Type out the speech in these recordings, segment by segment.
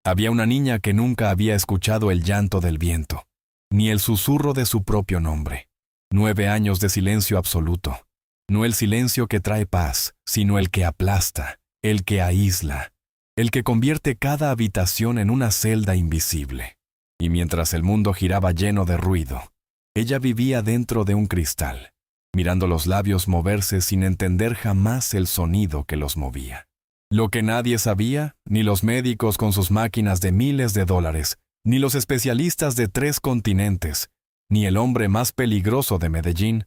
Había una niña que nunca había escuchado el llanto del viento, ni el susurro de su propio nombre. 9 años de silencio absoluto. No el silencio que trae paz, sino el que aplasta, el que aísla, el que convierte cada habitación en una celda invisible. Y mientras el mundo giraba lleno de ruido, ella vivía dentro de un cristal, mirando los labios moverse sin entender jamás el sonido que los movía. Lo que nadie sabía, ni los médicos con sus máquinas de miles de dólares, ni los especialistas de 3 continentes, ni el hombre más peligroso de Medellín,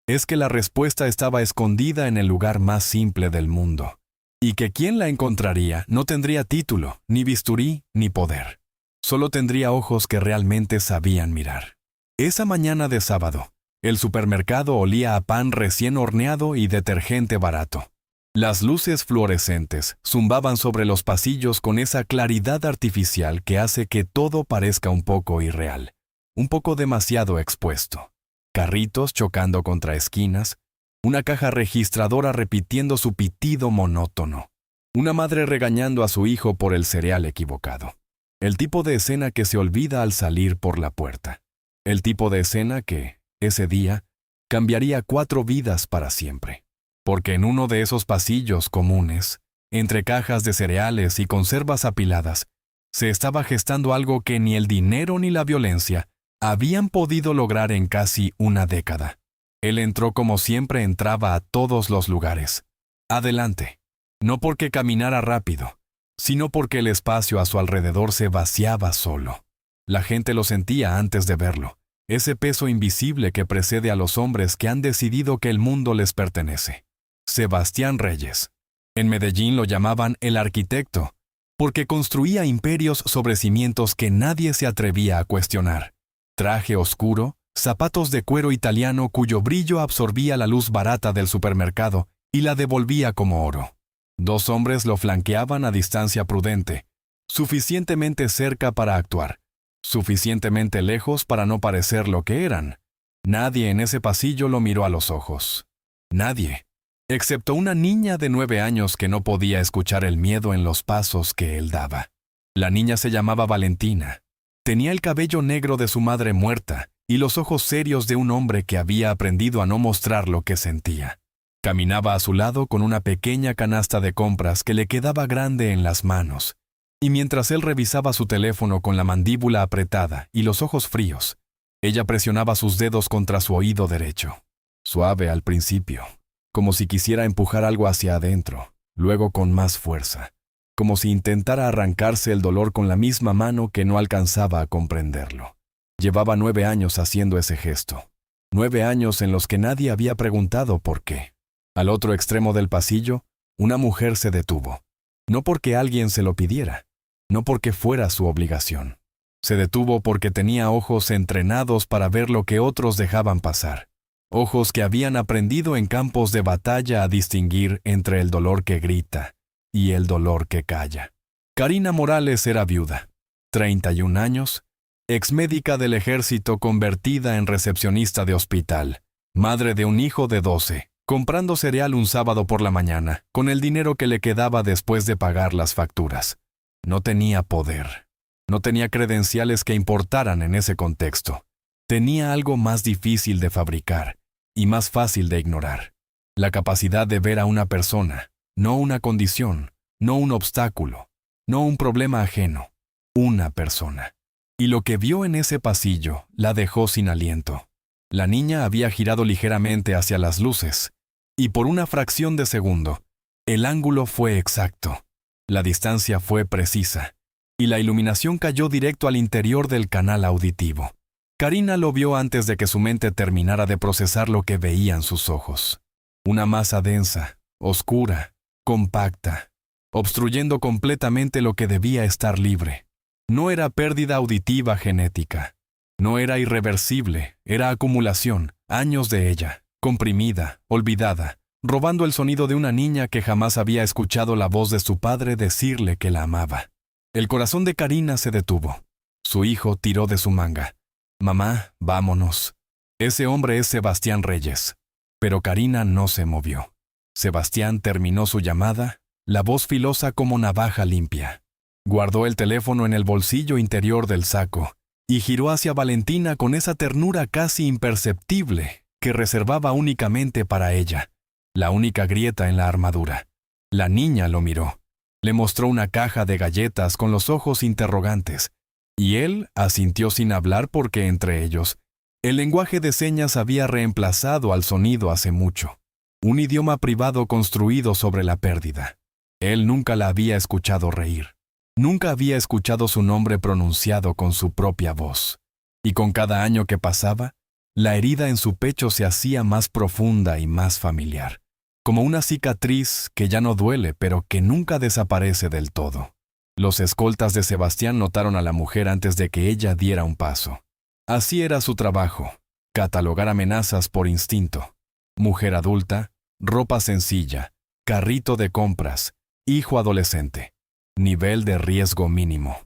es que la respuesta estaba escondida en el lugar más simple del mundo, y que quien la encontraría no tendría título, ni bisturí, ni poder. Solo tendría ojos que realmente sabían mirar. Esa mañana de sábado, el supermercado olía a pan recién horneado y detergente barato. Las luces fluorescentes zumbaban sobre los pasillos con esa claridad artificial que hace que todo parezca un poco irreal, un poco demasiado expuesto. Carritos chocando contra esquinas, una caja registradora repitiendo su pitido monótono, una madre regañando a su hijo por el cereal equivocado. El tipo de escena que se olvida al salir por la puerta. El tipo de escena que, ese día, cambiaría 4 vidas para siempre. Porque en uno de esos pasillos comunes, entre cajas de cereales y conservas apiladas, se estaba gestando algo que ni el dinero ni la violencia habían podido lograr en casi una década. Él entró como siempre entraba a todos los lugares. Adelante. No porque caminara rápido, sino porque el espacio a su alrededor se vaciaba solo. La gente lo sentía antes de verlo, ese peso invisible que precede a los hombres que han decidido que el mundo les pertenece. Sebastián Reyes. En Medellín lo llamaban el arquitecto, porque construía imperios sobre cimientos que nadie se atrevía a cuestionar. Traje oscuro, zapatos de cuero italiano cuyo brillo absorbía la luz barata del supermercado y la devolvía como oro. 2 hombres lo flanqueaban a distancia prudente, suficientemente cerca para actuar, suficientemente lejos para no parecer lo que eran. Nadie en ese pasillo lo miró a los ojos. Nadie, excepto una niña de 9 años que no podía escuchar el miedo en los pasos que él daba. La niña se llamaba Valentina. Tenía el cabello negro de su madre muerta y los ojos serios de un hombre que había aprendido a no mostrar lo que sentía. Caminaba a su lado con una pequeña canasta de compras que le quedaba grande en las manos, y mientras él revisaba su teléfono con la mandíbula apretada y los ojos fríos, ella presionaba sus dedos contra su oído derecho. Suave al principio, como si quisiera empujar algo hacia adentro, luego con más fuerza, como si intentara arrancarse el dolor con la misma mano que no alcanzaba a comprenderlo. Llevaba 9 años haciendo ese gesto, 9 años en los que nadie había preguntado por qué. Al otro extremo del pasillo, una mujer se detuvo, no porque alguien se lo pidiera, no porque fuera su obligación. Se detuvo porque tenía ojos entrenados para ver lo que otros dejaban pasar, ojos que habían aprendido en campos de batalla a distinguir entre el dolor que grita y el dolor que calla. Karina Morales era viuda, 31 años, exmédica del ejército convertida en recepcionista de hospital, madre de un hijo de 12, comprando cereal un sábado por la mañana, con el dinero que le quedaba después de pagar las facturas. No tenía poder, no tenía credenciales que importaran en ese contexto. Tenía algo más difícil de fabricar y más fácil de ignorar: la capacidad de ver a una persona, no una condición, no un obstáculo, no un problema ajeno, una persona. Y lo que vio en ese pasillo la dejó sin aliento. La niña había girado ligeramente hacia las luces, y por una fracción de segundo, el ángulo fue exacto, la distancia fue precisa, y la iluminación cayó directo al interior del canal auditivo. Karina lo vio antes de que su mente terminara de procesar lo que veían sus ojos. Una masa densa, oscura, compacta, obstruyendo completamente lo que debía estar libre. No era pérdida auditiva genética. No era irreversible, era acumulación, años de ella, comprimida, olvidada, robando el sonido de una niña que jamás había escuchado la voz de su padre decirle que la amaba. El corazón de Karina se detuvo. Su hijo tiró de su manga. «Mamá, vámonos». Ese hombre es Sebastián Reyes. Pero Karina no se movió. Sebastián terminó su llamada, la voz filosa como navaja limpia. Guardó el teléfono en el bolsillo interior del saco y giró hacia Valentina con esa ternura casi imperceptible que reservaba únicamente para ella, la única grieta en la armadura. La niña lo miró. Le mostró una caja de galletas con los ojos interrogantes, y él asintió sin hablar porque entre ellos, el lenguaje de señas había reemplazado al sonido hace mucho, un idioma privado construido sobre la pérdida. Él nunca la había escuchado reír. Nunca había escuchado su nombre pronunciado con su propia voz. Y con cada año que pasaba, la herida en su pecho se hacía más profunda y más familiar, como una cicatriz que ya no duele pero que nunca desaparece del todo. Los escoltas de Sebastián notaron a la mujer antes de que ella diera un paso. Así era su trabajo, catalogar amenazas por instinto. Mujer adulta, ropa sencilla, carrito de compras, hijo adolescente. Nivel de riesgo mínimo.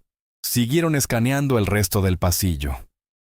Siguieron escaneando el resto del pasillo.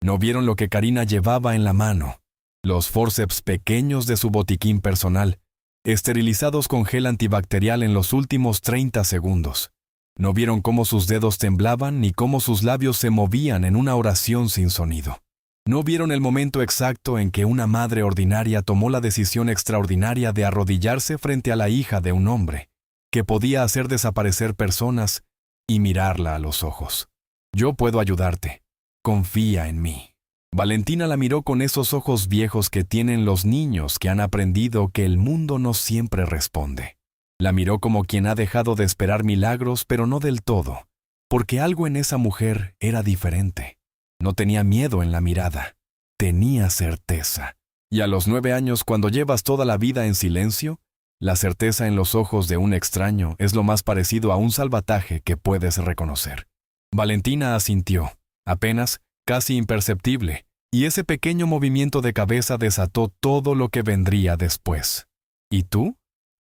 No vieron lo que Karina llevaba en la mano. Los fórceps pequeños de su botiquín personal, esterilizados con gel antibacterial en los últimos 30 segundos. No vieron cómo sus dedos temblaban ni cómo sus labios se movían en una oración sin sonido. No vieron el momento exacto en que una madre ordinaria tomó la decisión extraordinaria de arrodillarse frente a la hija de un hombre que podía hacer desaparecer personas y mirarla a los ojos. Yo puedo ayudarte. Confía en mí. Valentina la miró con esos ojos viejos que tienen los niños que han aprendido que el mundo no siempre responde. La miró como quien ha dejado de esperar milagros, pero no del todo, porque algo en esa mujer era diferente. No tenía miedo en la mirada, tenía certeza. Y a los 9 años, cuando llevas toda la vida en silencio, la certeza en los ojos de un extraño es lo más parecido a un salvataje que puedes reconocer. Valentina asintió, apenas, casi imperceptible, y ese pequeño movimiento de cabeza desató todo lo que vendría después. ¿Y tú?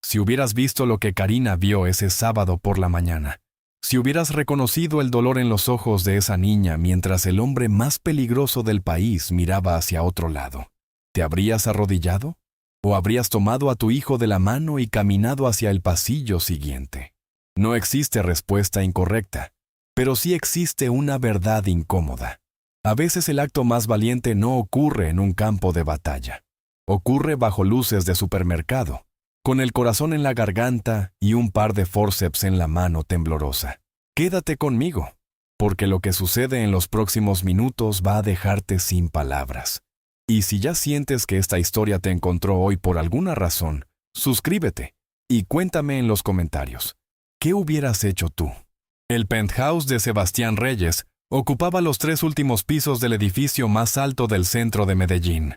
Si hubieras visto lo que Karina vio ese sábado por la mañana, si hubieras reconocido el dolor en los ojos de esa niña mientras el hombre más peligroso del país miraba hacia otro lado, ¿te habrías arrodillado? ¿O habrías tomado a tu hijo de la mano y caminado hacia el pasillo siguiente? No existe respuesta incorrecta, pero sí existe una verdad incómoda. A veces el acto más valiente no ocurre en un campo de batalla. Ocurre bajo luces de supermercado, con el corazón en la garganta y un par de fórceps en la mano temblorosa. Quédate conmigo, porque lo que sucede en los próximos minutos va a dejarte sin palabras. Y si ya sientes que esta historia te encontró hoy por alguna razón, suscríbete y cuéntame en los comentarios. ¿Qué hubieras hecho tú? El penthouse de Sebastián Reyes ocupaba los 3 últimos pisos del edificio más alto del centro de Medellín.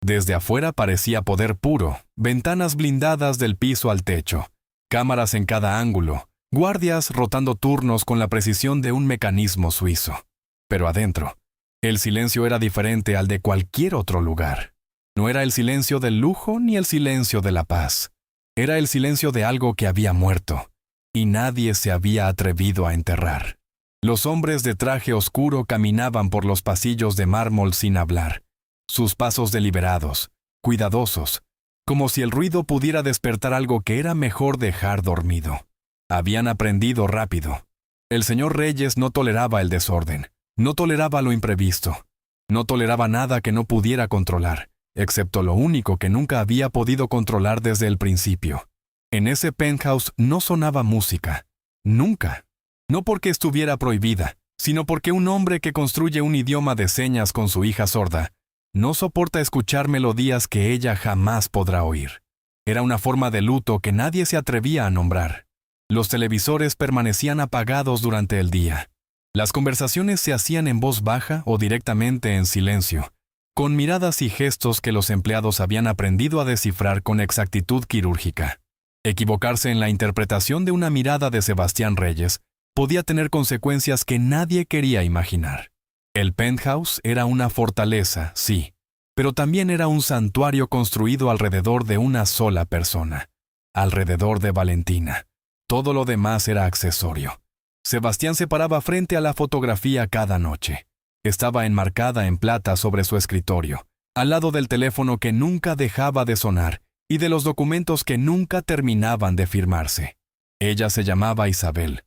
Desde afuera parecía poder puro, ventanas blindadas del piso al techo, cámaras en cada ángulo, guardias rotando turnos con la precisión de un mecanismo suizo. Pero adentro, el silencio era diferente al de cualquier otro lugar. No era el silencio del lujo ni el silencio de la paz. Era el silencio de algo que había muerto, y nadie se había atrevido a enterrar. Los hombres de traje oscuro caminaban por los pasillos de mármol sin hablar, sus pasos deliberados, cuidadosos, como si el ruido pudiera despertar algo que era mejor dejar dormido. Habían aprendido rápido. El señor Reyes no toleraba el desorden. No toleraba lo imprevisto. No toleraba nada que no pudiera controlar, excepto lo único que nunca había podido controlar desde el principio. En ese penthouse no sonaba música. Nunca. No porque estuviera prohibida, sino porque un hombre que construye un idioma de señas con su hija sorda no soporta escuchar melodías que ella jamás podrá oír. Era una forma de luto que nadie se atrevía a nombrar. Los televisores permanecían apagados durante el día. Las conversaciones se hacían en voz baja o directamente en silencio, con miradas y gestos que los empleados habían aprendido a descifrar con exactitud quirúrgica. Equivocarse en la interpretación de una mirada de Sebastián Reyes podía tener consecuencias que nadie quería imaginar. El penthouse era una fortaleza, sí, pero también era un santuario construido alrededor de una sola persona, alrededor de Valentina. Todo lo demás era accesorio. Sebastián se paraba frente a la fotografía cada noche. Estaba enmarcada en plata sobre su escritorio, al lado del teléfono que nunca dejaba de sonar y de los documentos que nunca terminaban de firmarse. Ella se llamaba Isabel.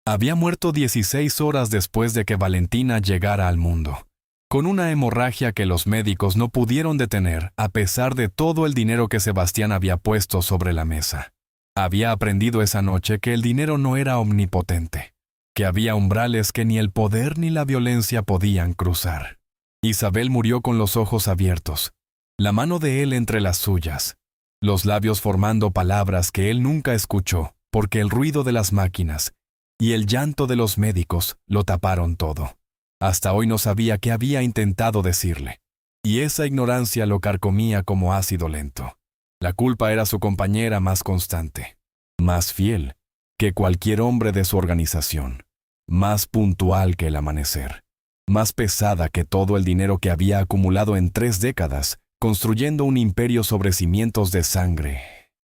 Había muerto 16 horas después de que Valentina llegara al mundo, con una hemorragia que los médicos no pudieron detener a pesar de todo el dinero que Sebastián había puesto sobre la mesa. Había aprendido esa noche que el dinero no era omnipotente, que había umbrales que ni el poder ni la violencia podían cruzar. Isabel murió con los ojos abiertos, la mano de él entre las suyas, los labios formando palabras que él nunca escuchó, porque el ruido de las máquinas y el llanto de los médicos lo taparon todo. Hasta hoy no sabía qué había intentado decirle, y esa ignorancia lo carcomía como ácido lento. La culpa era su compañera más constante, más fiel que cualquier hombre de su organización, más puntual que el amanecer, más pesada que todo el dinero que había acumulado en 3 décadas, construyendo un imperio sobre cimientos de sangre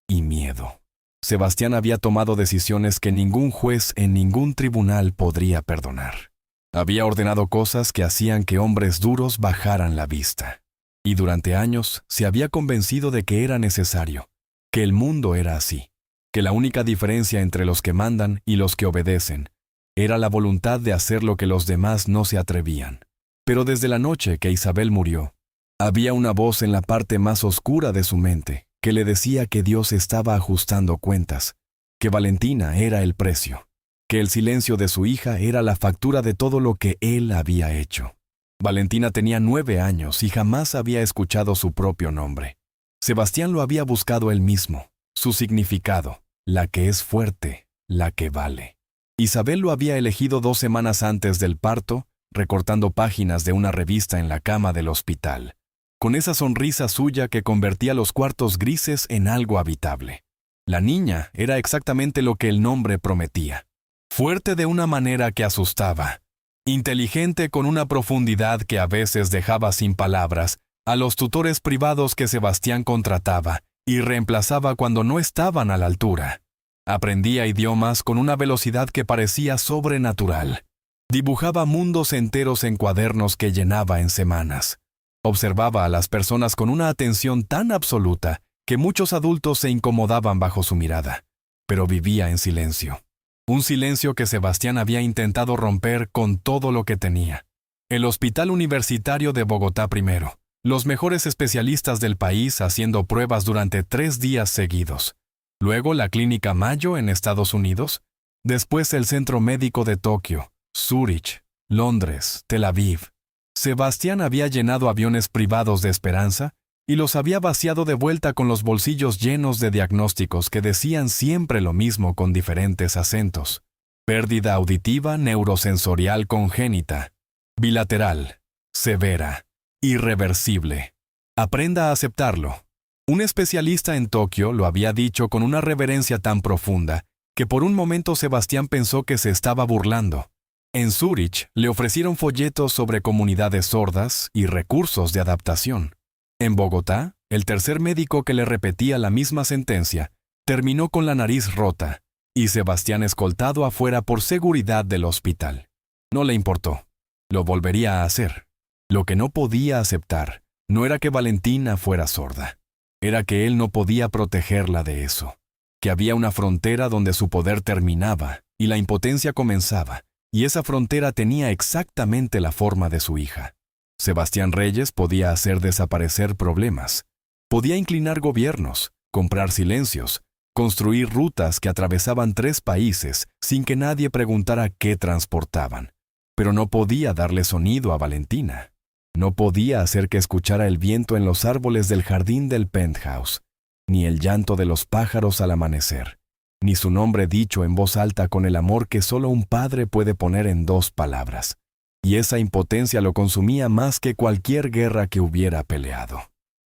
y miedo. Sebastián había tomado decisiones que ningún juez en ningún tribunal podría perdonar. Había ordenado cosas que hacían que hombres duros bajaran la vista. Y durante años se había convencido de que era necesario, que el mundo era así, que la única diferencia entre los que mandan y los que obedecen era la voluntad de hacer lo que los demás no se atrevían. Pero desde la noche que Isabel murió, había una voz en la parte más oscura de su mente que le decía que Dios estaba ajustando cuentas, que Valentina era el precio, que el silencio de su hija era la factura de todo lo que él había hecho. Valentina tenía 9 años y jamás había escuchado su propio nombre. Sebastián lo había buscado él mismo, su significado, la que es fuerte, la que vale. Isabel lo había elegido 2 semanas antes del parto, recortando páginas de una revista en la cama del hospital, con esa sonrisa suya que convertía los cuartos grises en algo habitable. La niña era exactamente lo que el nombre prometía. Fuerte de una manera que asustaba, inteligente con una profundidad que a veces dejaba sin palabras a los tutores privados que Sebastián contrataba y reemplazaba cuando no estaban a la altura. Aprendía idiomas con una velocidad que parecía sobrenatural. Dibujaba mundos enteros en cuadernos que llenaba en semanas. Observaba a las personas con una atención tan absoluta que muchos adultos se incomodaban bajo su mirada, pero vivía en silencio. Un silencio que Sebastián había intentado romper con todo lo que tenía. El Hospital Universitario de Bogotá primero, los mejores especialistas del país haciendo pruebas durante 3 días seguidos. Luego la Clínica Mayo en Estados Unidos. Después el Centro Médico de Tokio, Zúrich, Londres, Tel Aviv. Sebastián había llenado aviones privados de esperanza y los había vaciado de vuelta con los bolsillos llenos de diagnósticos que decían siempre lo mismo con diferentes acentos. Pérdida auditiva neurosensorial congénita, bilateral, severa, irreversible. Aprenda a aceptarlo. Un especialista en Tokio lo había dicho con una reverencia tan profunda que por un momento Sebastián pensó que se estaba burlando. En Zúrich le ofrecieron folletos sobre comunidades sordas y recursos de adaptación. En Bogotá, el tercer médico que le repetía la misma sentencia terminó con la nariz rota y Sebastián escoltado afuera por seguridad del hospital. No le importó. Lo volvería a hacer. Lo que no podía aceptar no era que Valentina fuera sorda. Era que él no podía protegerla de eso. Que había una frontera donde su poder terminaba y la impotencia comenzaba, y esa frontera tenía exactamente la forma de su hija. Sebastián Reyes podía hacer desaparecer problemas, podía inclinar gobiernos, comprar silencios, construir rutas que atravesaban 3 países sin que nadie preguntara qué transportaban. Pero no podía darle sonido a Valentina. No podía hacer que escuchara el viento en los árboles del jardín del penthouse, ni el llanto de los pájaros al amanecer, ni su nombre dicho en voz alta con el amor que solo un padre puede poner en 2 palabras. Y esa impotencia lo consumía más que cualquier guerra que hubiera peleado.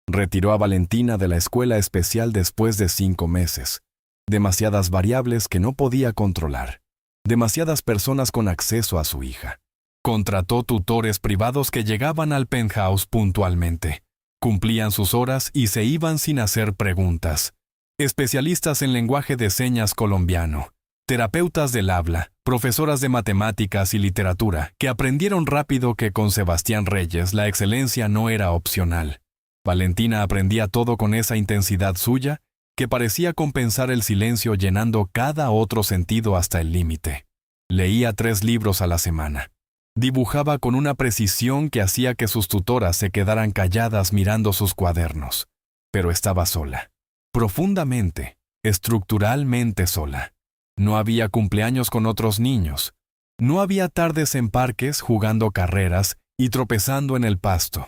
Retiró a Valentina de la escuela especial después de 5 meses. Demasiadas variables que no podía controlar. Demasiadas personas con acceso a su hija. Contrató tutores privados que llegaban al penthouse puntualmente. Cumplían sus horas y se iban sin hacer preguntas. Especialistas en lenguaje de señas colombiano. Terapeutas del habla, profesoras de matemáticas y literatura, que aprendieron rápido que con Sebastián Reyes la excelencia no era opcional. Valentina aprendía todo con esa intensidad suya, que parecía compensar el silencio llenando cada otro sentido hasta el límite. Leía 3 libros a la semana. Dibujaba con una precisión que hacía que sus tutoras se quedaran calladas mirando sus cuadernos. Pero estaba sola. Profundamente, estructuralmente sola. No había cumpleaños con otros niños. No había tardes en parques jugando carreras y tropezando en el pasto.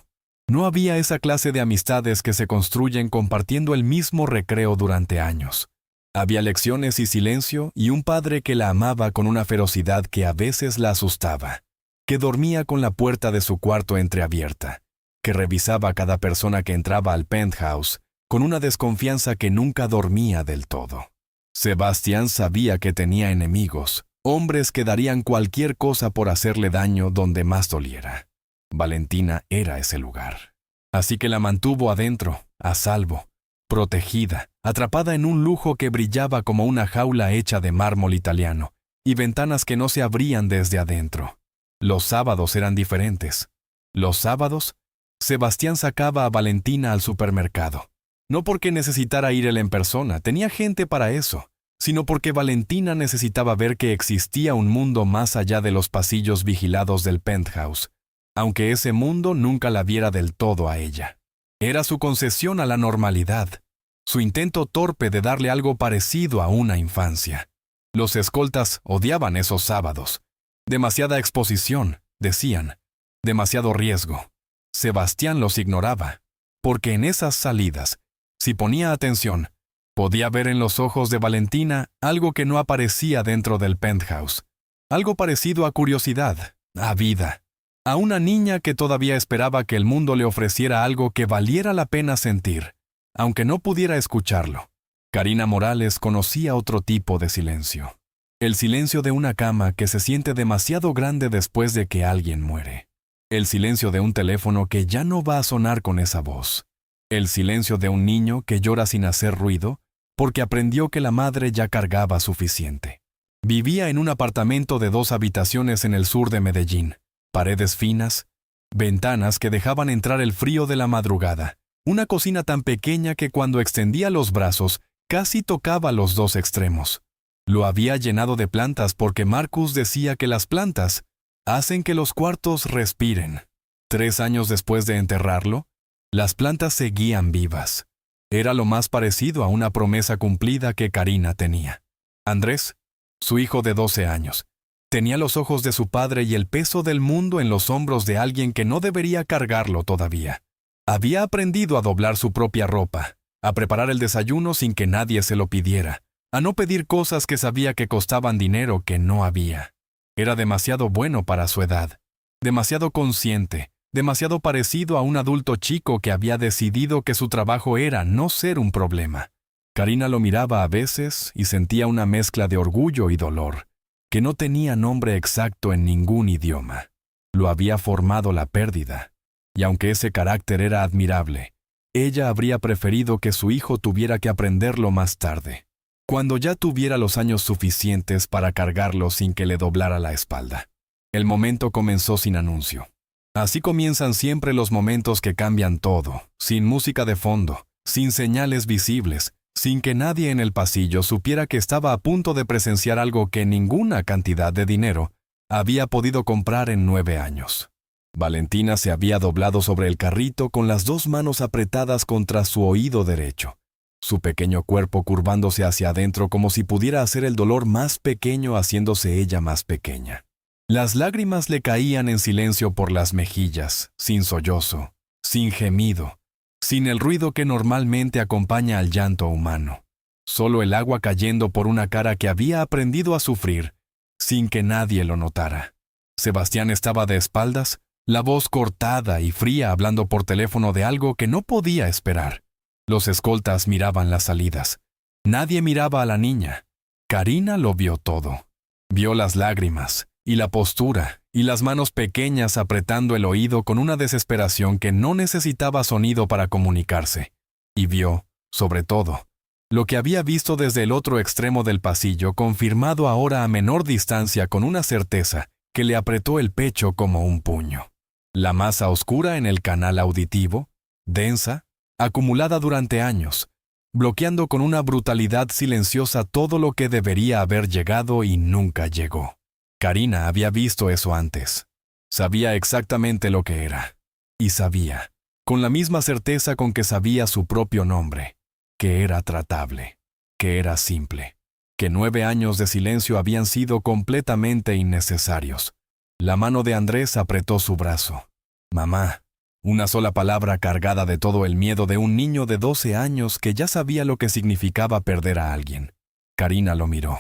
No había esa clase de amistades que se construyen compartiendo el mismo recreo durante años. Había lecciones y silencio y un padre que la amaba con una ferocidad que a veces la asustaba, que dormía con la puerta de su cuarto entreabierta, que revisaba a cada persona que entraba al penthouse con una desconfianza que nunca dormía del todo. Sebastián sabía que tenía enemigos, hombres que darían cualquier cosa por hacerle daño donde más doliera. Valentina era ese lugar. Así que la mantuvo adentro, a salvo, protegida, atrapada en un lujo que brillaba como una jaula hecha de mármol italiano, y ventanas que no se abrían desde adentro. Los sábados eran diferentes. Los sábados, Sebastián sacaba a Valentina al supermercado. No porque necesitara ir él en persona, tenía gente para eso, sino porque Valentina necesitaba ver que existía un mundo más allá de los pasillos vigilados del penthouse, aunque ese mundo nunca la viera del todo a ella. Era su concesión a la normalidad, su intento torpe de darle algo parecido a una infancia. Los escoltas odiaban esos sábados. Demasiada exposición, decían. Demasiado riesgo. Sebastián los ignoraba, porque en esas salidas, si ponía atención, podía ver en los ojos de Valentina algo que no aparecía dentro del penthouse. Algo parecido a curiosidad, a vida. A una niña que todavía esperaba que el mundo le ofreciera algo que valiera la pena sentir, aunque no pudiera escucharlo. Karina Morales conocía otro tipo de silencio. El silencio de una cama que se siente demasiado grande después de que alguien muere. El silencio de un teléfono que ya no va a sonar con esa voz. El silencio de un niño que llora sin hacer ruido porque aprendió que la madre ya cargaba suficiente. Vivía en un apartamento de 2 habitaciones en el sur de Medellín. Paredes finas, ventanas que dejaban entrar el frío de la madrugada, una cocina tan pequeña que cuando extendía los brazos casi tocaba los 2 extremos. Lo había llenado de plantas porque Marcus decía que las plantas hacen que los cuartos respiren. 3 años después de enterrarlo, las plantas seguían vivas. Era lo más parecido a una promesa cumplida que Karina tenía. Andrés, su hijo de 12 años, tenía los ojos de su padre y el peso del mundo en los hombros de alguien que no debería cargarlo todavía. Había aprendido a doblar su propia ropa, a preparar el desayuno sin que nadie se lo pidiera, a no pedir cosas que sabía que costaban dinero que no había. Era demasiado bueno para su edad, demasiado consciente, demasiado parecido a un adulto chico que había decidido que su trabajo era no ser un problema. Karina lo miraba a veces y sentía una mezcla de orgullo y dolor, que no tenía nombre exacto en ningún idioma. Lo había formado la pérdida, y aunque ese carácter era admirable, ella habría preferido que su hijo tuviera que aprenderlo más tarde, cuando ya tuviera los años suficientes para cargarlo sin que le doblara la espalda. El momento comenzó sin anuncio. Así comienzan siempre los momentos que cambian todo, sin música de fondo, sin señales visibles, sin que nadie en el pasillo supiera que estaba a punto de presenciar algo que ninguna cantidad de dinero había podido comprar en 9 años. Valentina se había doblado sobre el carrito con las 2 manos apretadas contra su oído derecho, su pequeño cuerpo curvándose hacia adentro como si pudiera hacer el dolor más pequeño haciéndose ella más pequeña. Las lágrimas le caían en silencio por las mejillas, sin sollozo, sin gemido, sin el ruido que normalmente acompaña al llanto humano. Solo el agua cayendo por una cara que había aprendido a sufrir, sin que nadie lo notara. Sebastián estaba de espaldas, la voz cortada y fría hablando por teléfono de algo que no podía esperar. Los escoltas miraban las salidas. Nadie miraba a la niña. Karina lo vio todo. Vio las lágrimas, y la postura, y las manos pequeñas apretando el oído con una desesperación que no necesitaba sonido para comunicarse. Y vio, sobre todo, lo que había visto desde el otro extremo del pasillo, confirmado ahora a menor distancia con una certeza que le apretó el pecho como un puño. La masa oscura en el canal auditivo, densa, acumulada durante años, bloqueando con una brutalidad silenciosa todo lo que debería haber llegado y nunca llegó. Karina había visto eso antes. Sabía exactamente lo que era. Y sabía, con la misma certeza con que sabía su propio nombre, que era tratable, que era simple, que 9 años de silencio habían sido completamente innecesarios. La mano de Andrés apretó su brazo. Mamá. Una sola palabra cargada de todo el miedo de un niño de 12 años que ya sabía lo que significaba perder a alguien. Karina lo miró.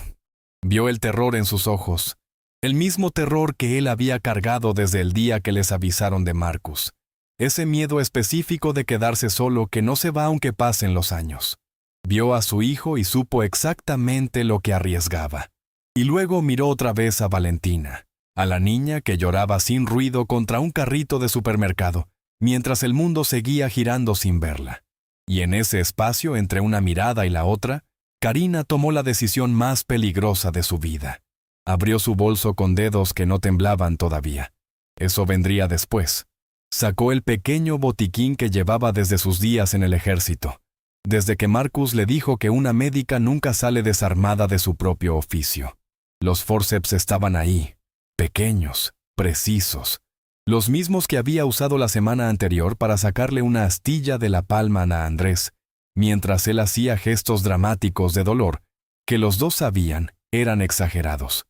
Vio el terror en sus ojos, el mismo terror que él había cargado desde el día que les avisaron de Marcus. Ese miedo específico de quedarse solo que no se va aunque pasen los años. Vio a su hijo y supo exactamente lo que arriesgaba. Y luego miró otra vez a Valentina, a la niña que lloraba sin ruido contra un carrito de supermercado, mientras el mundo seguía girando sin verla. Y en ese espacio entre una mirada y la otra, Karina tomó la decisión más peligrosa de su vida. Abrió su bolso con dedos que no temblaban todavía. Eso vendría después. Sacó el pequeño botiquín que llevaba desde sus días en el ejército, desde que Marcus le dijo que una médica nunca sale desarmada de su propio oficio. Los forceps estaban ahí, pequeños, precisos, los mismos que había usado la semana anterior para sacarle una astilla de la palma a Andrés, mientras él hacía gestos dramáticos de dolor, que los dos sabían eran exagerados.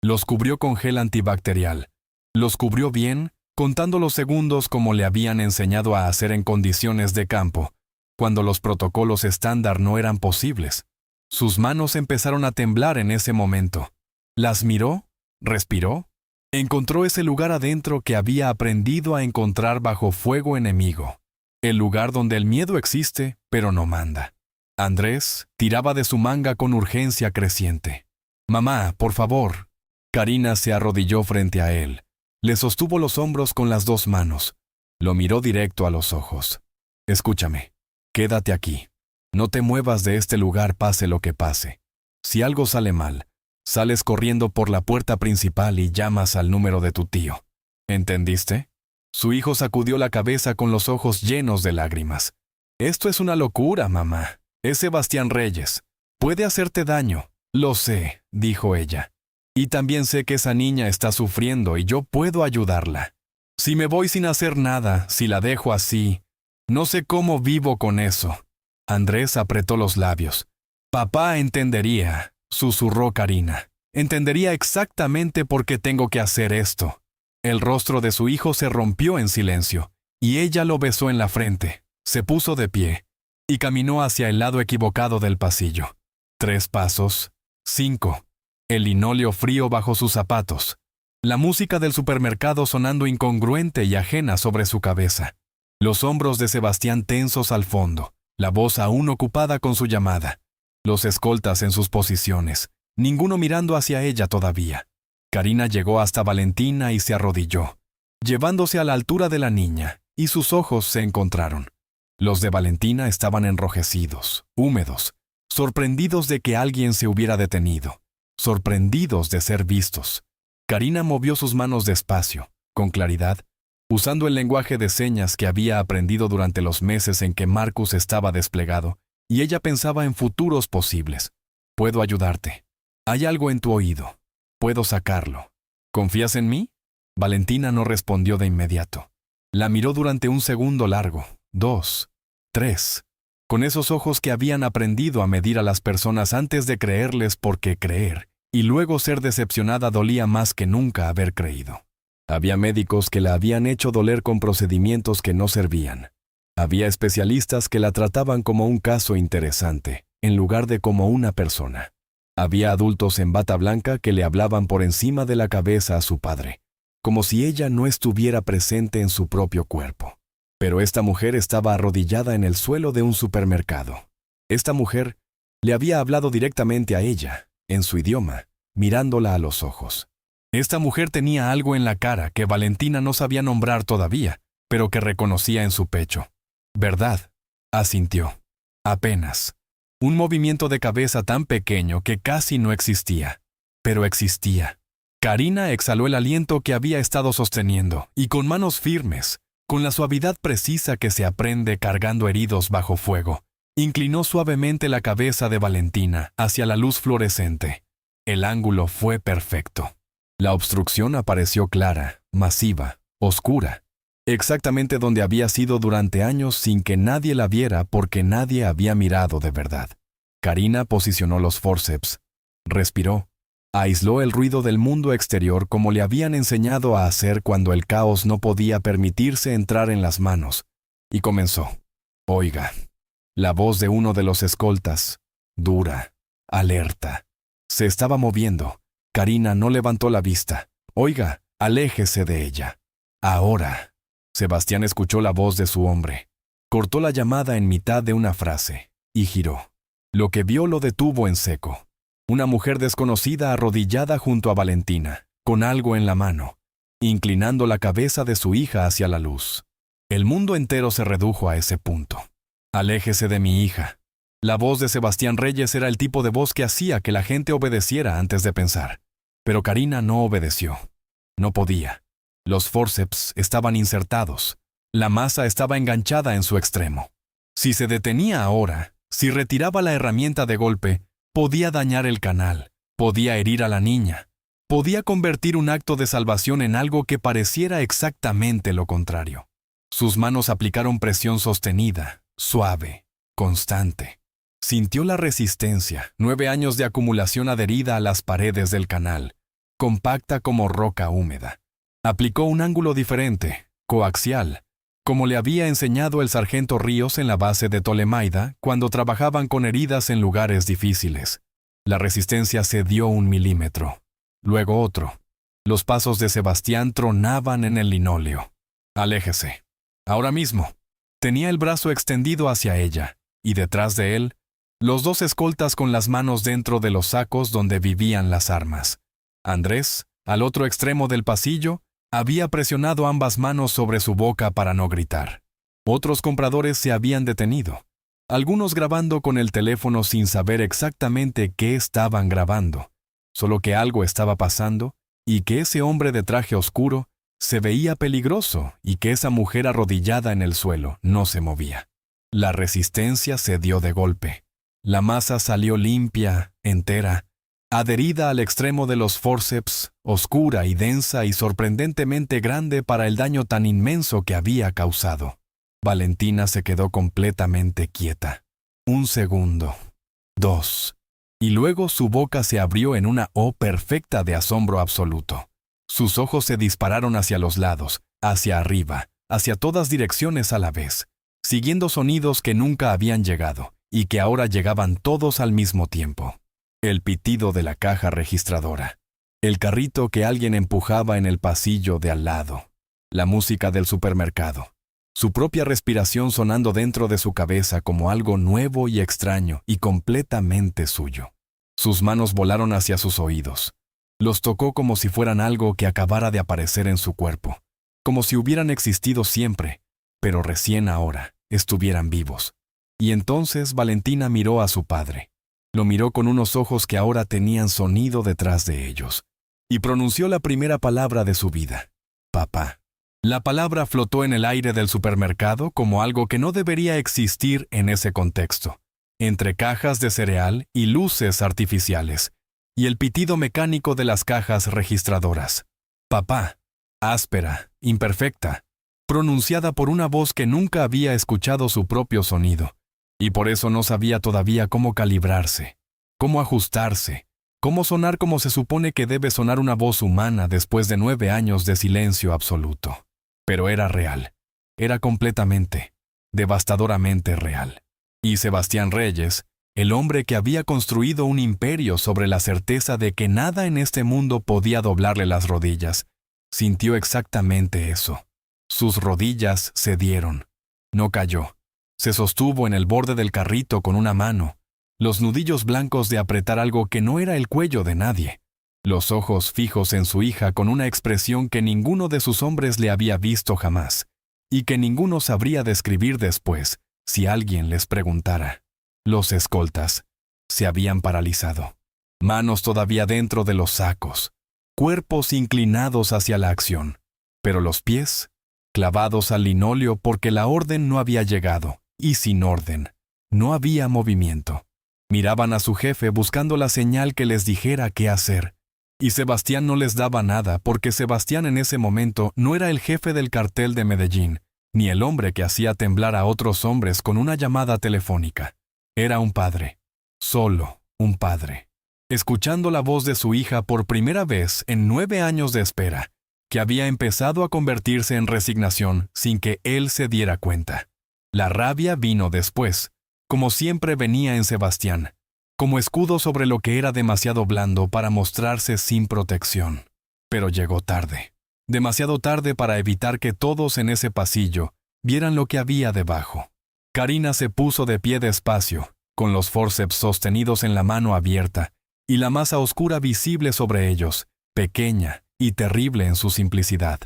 Los cubrió con gel antibacterial. Los cubrió bien, contando los segundos como le habían enseñado a hacer en condiciones de campo, cuando los protocolos estándar no eran posibles. Sus manos empezaron a temblar en ese momento. Las miró, respiró, encontró ese lugar adentro que había aprendido a encontrar bajo fuego enemigo. El lugar donde el miedo existe, pero no manda. Andrés tiraba de su manga con urgencia creciente. «Mamá, por favor». Karina se arrodilló frente a él. Le sostuvo los hombros con las 2 manos. Lo miró directo a los ojos. «Escúchame. Quédate aquí. No te muevas de este lugar pase lo que pase. Si algo sale mal, sales corriendo por la puerta principal y llamas al número de tu tío. ¿Entendiste?» Su hijo sacudió la cabeza con los ojos llenos de lágrimas. «Esto es una locura, mamá. Es Sebastián Reyes. Puede hacerte daño». «Lo sé», dijo ella. «Y también sé que esa niña está sufriendo y yo puedo ayudarla. Si me voy sin hacer nada, si la dejo así, no sé cómo vivo con eso». Andrés apretó los labios. «Papá entendería», susurró Karina. «Entendería exactamente por qué tengo que hacer esto». El rostro de su hijo se rompió en silencio, y ella lo besó en la frente. Se puso de pie, y caminó hacia el lado equivocado del pasillo. 3 pasos, 5. El linóleo frío bajo sus zapatos. La música del supermercado sonando incongruente y ajena sobre su cabeza. Los hombros de Sebastián tensos al fondo, la voz aún ocupada con su llamada. Los escoltas en sus posiciones, ninguno mirando hacia ella todavía. Karina llegó hasta Valentina y se arrodilló, llevándose a la altura de la niña, y sus ojos se encontraron. Los de Valentina estaban enrojecidos, húmedos, sorprendidos de que alguien se hubiera detenido, sorprendidos de ser vistos. Karina movió sus manos despacio, con claridad, usando el lenguaje de señas que había aprendido durante los meses en que Marcus estaba desplegado, y ella pensaba en futuros posibles. «Puedo ayudarte. Hay algo en tu oído. Puedo sacarlo. ¿Confías en mí?» Valentina no respondió de inmediato. La miró durante un segundo largo, 2, 3, con esos ojos que habían aprendido a medir a las personas antes de creerles porque creer, y luego ser decepcionada dolía más que nunca haber creído. Había médicos que la habían hecho doler con procedimientos que no servían. Había especialistas que la trataban como un caso interesante, en lugar de como una persona. Había adultos en bata blanca que le hablaban por encima de la cabeza a su padre, como si ella no estuviera presente en su propio cuerpo. Pero esta mujer estaba arrodillada en el suelo de un supermercado. Esta mujer le había hablado directamente a ella, en su idioma, mirándola a los ojos. Esta mujer tenía algo en la cara que Valentina no sabía nombrar todavía, pero que reconocía en su pecho. «¿Verdad?», asintió. Apenas. Un movimiento de cabeza tan pequeño que casi no existía, pero existía. Karina exhaló el aliento que había estado sosteniendo y con manos firmes, con la suavidad precisa que se aprende cargando heridos bajo fuego, inclinó suavemente la cabeza de Valentina hacia la luz fluorescente. El ángulo fue perfecto. La obstrucción apareció clara, masiva, oscura, exactamente donde había sido durante años sin que nadie la viera porque nadie había mirado de verdad. Karina posicionó los forceps, respiró, aisló el ruido del mundo exterior como le habían enseñado a hacer cuando el caos no podía permitirse entrar en las manos, y comenzó. Oiga, la voz de uno de los escoltas, dura, alerta, se estaba moviendo. Karina no levantó la vista. Oiga, aléjese de ella. Ahora. Sebastián escuchó la voz de su hombre. Cortó la llamada en mitad de una frase y giró. Lo que vio lo detuvo en seco. Una mujer desconocida arrodillada junto a Valentina, con algo en la mano, inclinando la cabeza de su hija hacia la luz. El mundo entero se redujo a ese punto. Aléjese de mi hija. La voz de Sebastián Reyes era el tipo de voz que hacía que la gente obedeciera antes de pensar. Pero Karina no obedeció. No podía. Los forceps estaban insertados. La masa estaba enganchada en su extremo. Si se detenía ahora, si retiraba la herramienta de golpe, podía dañar el canal, podía herir a la niña, podía convertir un acto de salvación en algo que pareciera exactamente lo contrario. Sus manos aplicaron presión sostenida, suave, constante. Sintió la resistencia, 9 años de acumulación adherida a las paredes del canal, compacta como roca húmeda. Aplicó un ángulo diferente, coaxial, como le había enseñado el sargento Ríos en la base de Tolemaida cuando trabajaban con heridas en lugares difíciles. La resistencia cedió 1 milímetro, luego otro. Los pasos de Sebastián tronaban en el linóleo. Aléjese. Ahora mismo. Tenía el brazo extendido hacia ella, y detrás de él, los 2 escoltas con las manos dentro de los sacos donde vivían las armas. Andrés, al otro extremo del pasillo, había presionado ambas manos sobre su boca para no gritar. Otros compradores se habían detenido, algunos grabando con el teléfono sin saber exactamente qué estaban grabando, solo que algo estaba pasando y que ese hombre de traje oscuro se veía peligroso y que esa mujer arrodillada en el suelo no se movía. La resistencia cedió de golpe. La masa salió limpia, entera, adherida al extremo de los forceps, oscura y densa y sorprendentemente grande para el daño tan inmenso que había causado. Valentina se quedó completamente quieta. 1 segundo, 2, y luego su boca se abrió en una O perfecta de asombro absoluto. Sus ojos se dispararon hacia los lados, hacia arriba, hacia todas direcciones a la vez, siguiendo sonidos que nunca habían llegado y que ahora llegaban todos al mismo tiempo. El pitido de la caja registradora, el carrito que alguien empujaba en el pasillo de al lado, la música del supermercado, su propia respiración sonando dentro de su cabeza como algo nuevo y extraño y completamente suyo. Sus manos volaron hacia sus oídos. Los tocó como si fueran algo que acabara de aparecer en su cuerpo, como si hubieran existido siempre, pero recién ahora estuvieran vivos. Y entonces Valentina miró a su padre. Lo miró con unos ojos que ahora tenían sonido detrás de ellos, y pronunció la primera palabra de su vida: papá. La palabra flotó en el aire del supermercado como algo que no debería existir en ese contexto, entre cajas de cereal y luces artificiales, y el pitido mecánico de las cajas registradoras. Papá, áspera, imperfecta, pronunciada por una voz que nunca había escuchado su propio sonido, y por eso no sabía todavía cómo calibrarse, cómo ajustarse, cómo sonar como se supone que debe sonar una voz humana después de 9 años de silencio absoluto. Pero era real, era completamente, devastadoramente real. Y Sebastián Reyes, el hombre que había construido un imperio sobre la certeza de que nada en este mundo podía doblarle las rodillas, sintió exactamente eso. Sus rodillas cedieron. No cayó. Se sostuvo en el borde del carrito con una mano, los nudillos blancos de apretar algo que no era el cuello de nadie, los ojos fijos en su hija con una expresión que ninguno de sus hombres le había visto jamás, y que ninguno sabría describir después si alguien les preguntara. Los escoltas se habían paralizado, manos todavía dentro de los sacos, cuerpos inclinados hacia la acción, pero los pies clavados al linóleo porque la orden no había llegado, y sin orden, no había movimiento. Miraban a su jefe buscando la señal que les dijera qué hacer, Y Sebastián no les daba nada, porque Sebastián en ese momento no era el jefe del cartel de Medellín, ni el hombre que hacía temblar a otros hombres con una llamada telefónica. Era un padre, solo un padre, escuchando la voz de su hija por primera vez en 9 años de espera, que había empezado a convertirse en resignación sin que él se diera cuenta. La rabia vino después, como siempre venía en Sebastián, como escudo sobre lo que era demasiado blando para mostrarse sin protección. Pero llegó tarde, demasiado tarde para evitar que todos en ese pasillo vieran lo que había debajo. Karina se puso de pie despacio, con los forceps sostenidos en la mano abierta, y la masa oscura visible sobre ellos, pequeña y terrible en su simplicidad.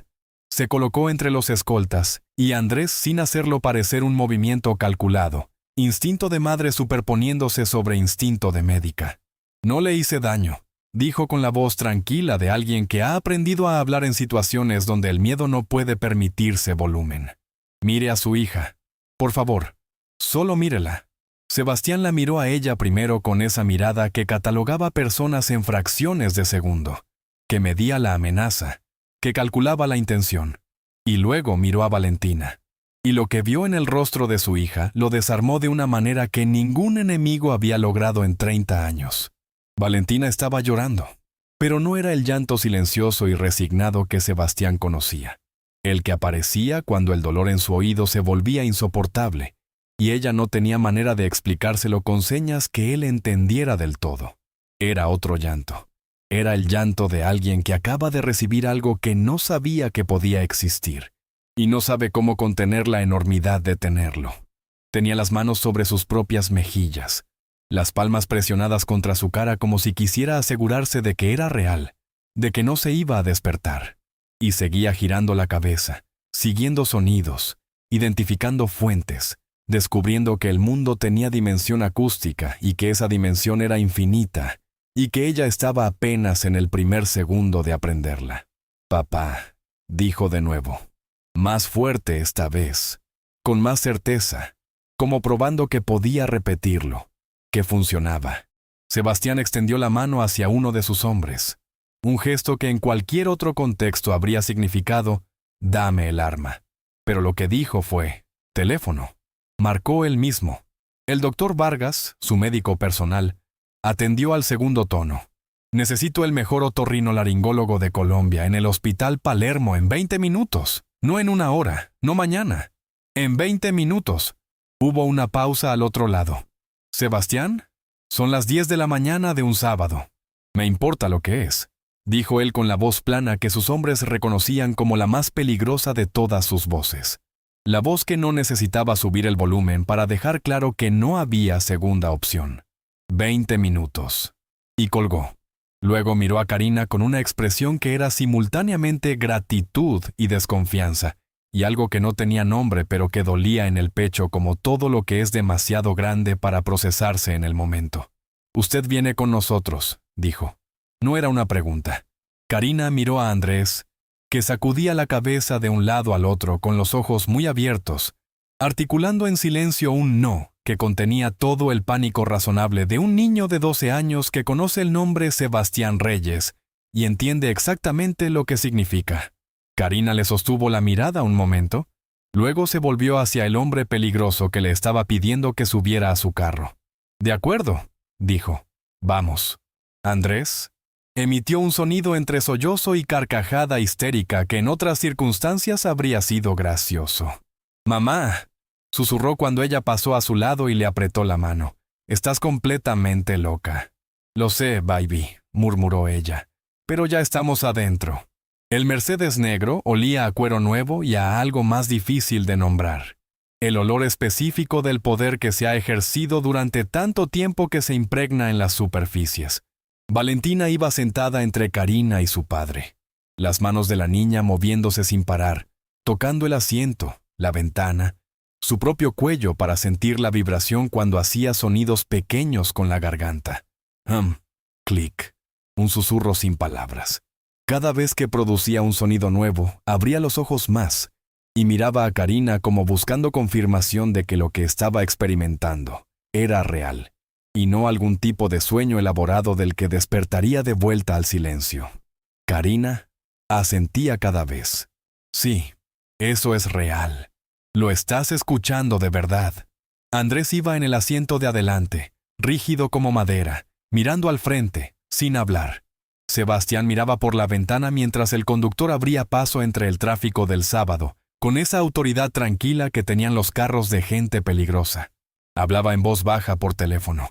Se colocó entre los escoltas, y Andrés, sin hacerlo parecer un movimiento calculado, instinto de madre superponiéndose sobre instinto de médica. «No le hice daño», dijo con la voz tranquila de alguien que ha aprendido a hablar en situaciones donde el miedo no puede permitirse volumen. «Mire a su hija. Por favor, solo mírela». Sebastián la miró a ella primero con esa mirada que catalogaba personas en fracciones de segundo, que medía la amenaza, que calculaba la intención, y luego miró a Valentina. Y lo que vio en el rostro de su hija lo desarmó de una manera que ningún enemigo había logrado en 30 años. Valentina estaba llorando, pero no era el llanto silencioso y resignado que Sebastián conocía, el que aparecía cuando el dolor en su oído se volvía insoportable, y ella no tenía manera de explicárselo con señas que él entendiera del todo. Era otro llanto. Era el llanto de alguien que acaba de recibir algo que no sabía que podía existir, y no sabe cómo contener la enormidad de tenerlo. Tenía las manos sobre sus propias mejillas, las palmas presionadas contra su cara como si quisiera asegurarse de que era real, de que no se iba a despertar. Y seguía girando la cabeza, siguiendo sonidos, identificando fuentes, descubriendo que el mundo tenía dimensión acústica y que esa dimensión era infinita, y que ella estaba apenas en el primer segundo de aprenderla. «Papá», dijo de nuevo, más fuerte esta vez, con más certeza, como probando que podía repetirlo, que funcionaba. Sebastián extendió la mano hacia uno de sus hombres, un gesto que en cualquier otro contexto habría significado «dame el arma». Pero lo que dijo fue «teléfono». Marcó él mismo. El doctor Vargas, su médico personal, atendió al segundo tono. «Necesito el mejor otorrinolaringólogo de Colombia en el Hospital Palermo en 20 minutos. No en 1 hora, no mañana. En 20 minutos. Hubo una pausa al otro lado. «¿Sebastián? Son las 10 de la mañana de un sábado. Me importa lo que es», dijo él con la voz plana que sus hombres reconocían como la más peligrosa de todas sus voces. La voz que no necesitaba subir el volumen para dejar claro que no había segunda opción. 20 minutos. Y colgó. Luego miró a Karina con una expresión que era simultáneamente gratitud y desconfianza, y algo que no tenía nombre pero que dolía en el pecho como todo lo que es demasiado grande para procesarse en el momento. «Usted viene con nosotros», dijo. No era una pregunta. Karina miró a Andrés, que sacudía la cabeza de un lado al otro con los ojos muy abiertos, articulando en silencio un no que contenía todo el pánico razonable de un niño de 12 años que conoce el nombre Sebastián Reyes y entiende exactamente lo que significa. Karina le sostuvo la mirada un momento, luego se volvió hacia el hombre peligroso que le estaba pidiendo que subiera a su carro. «De acuerdo», dijo. «Vamos». Andrés emitió un sonido entre sollozo y carcajada histérica que en otras circunstancias habría sido gracioso. «Mamá», susurró cuando ella pasó a su lado y le apretó la mano. «Estás completamente loca». «Lo sé, baby», murmuró ella, «pero ya estamos adentro». El Mercedes negro olía a cuero nuevo y a algo más difícil de nombrar. El olor específico del poder que se ha ejercido durante tanto tiempo que se impregna en las superficies. Valentina iba sentada entre Karina y su padre, las manos de la niña moviéndose sin parar, tocando el asiento, la ventana, su propio cuello para sentir la vibración cuando hacía sonidos pequeños con la garganta. Clic, un susurro sin palabras. Cada vez que producía un sonido nuevo, abría los ojos más y miraba a Karina como buscando confirmación de que lo que estaba experimentando era real. y no algún tipo de sueño elaborado del que despertaría de vuelta al silencio. Karina asentía cada vez. Sí, eso es real. Lo estás escuchando de verdad. Andrés iba en el asiento de adelante, rígido como madera, mirando al frente, sin hablar. Sebastián miraba por la ventana mientras el conductor abría paso entre el tráfico del sábado, con esa autoridad tranquila que tenían los carros de gente peligrosa. Hablaba en voz baja por teléfono,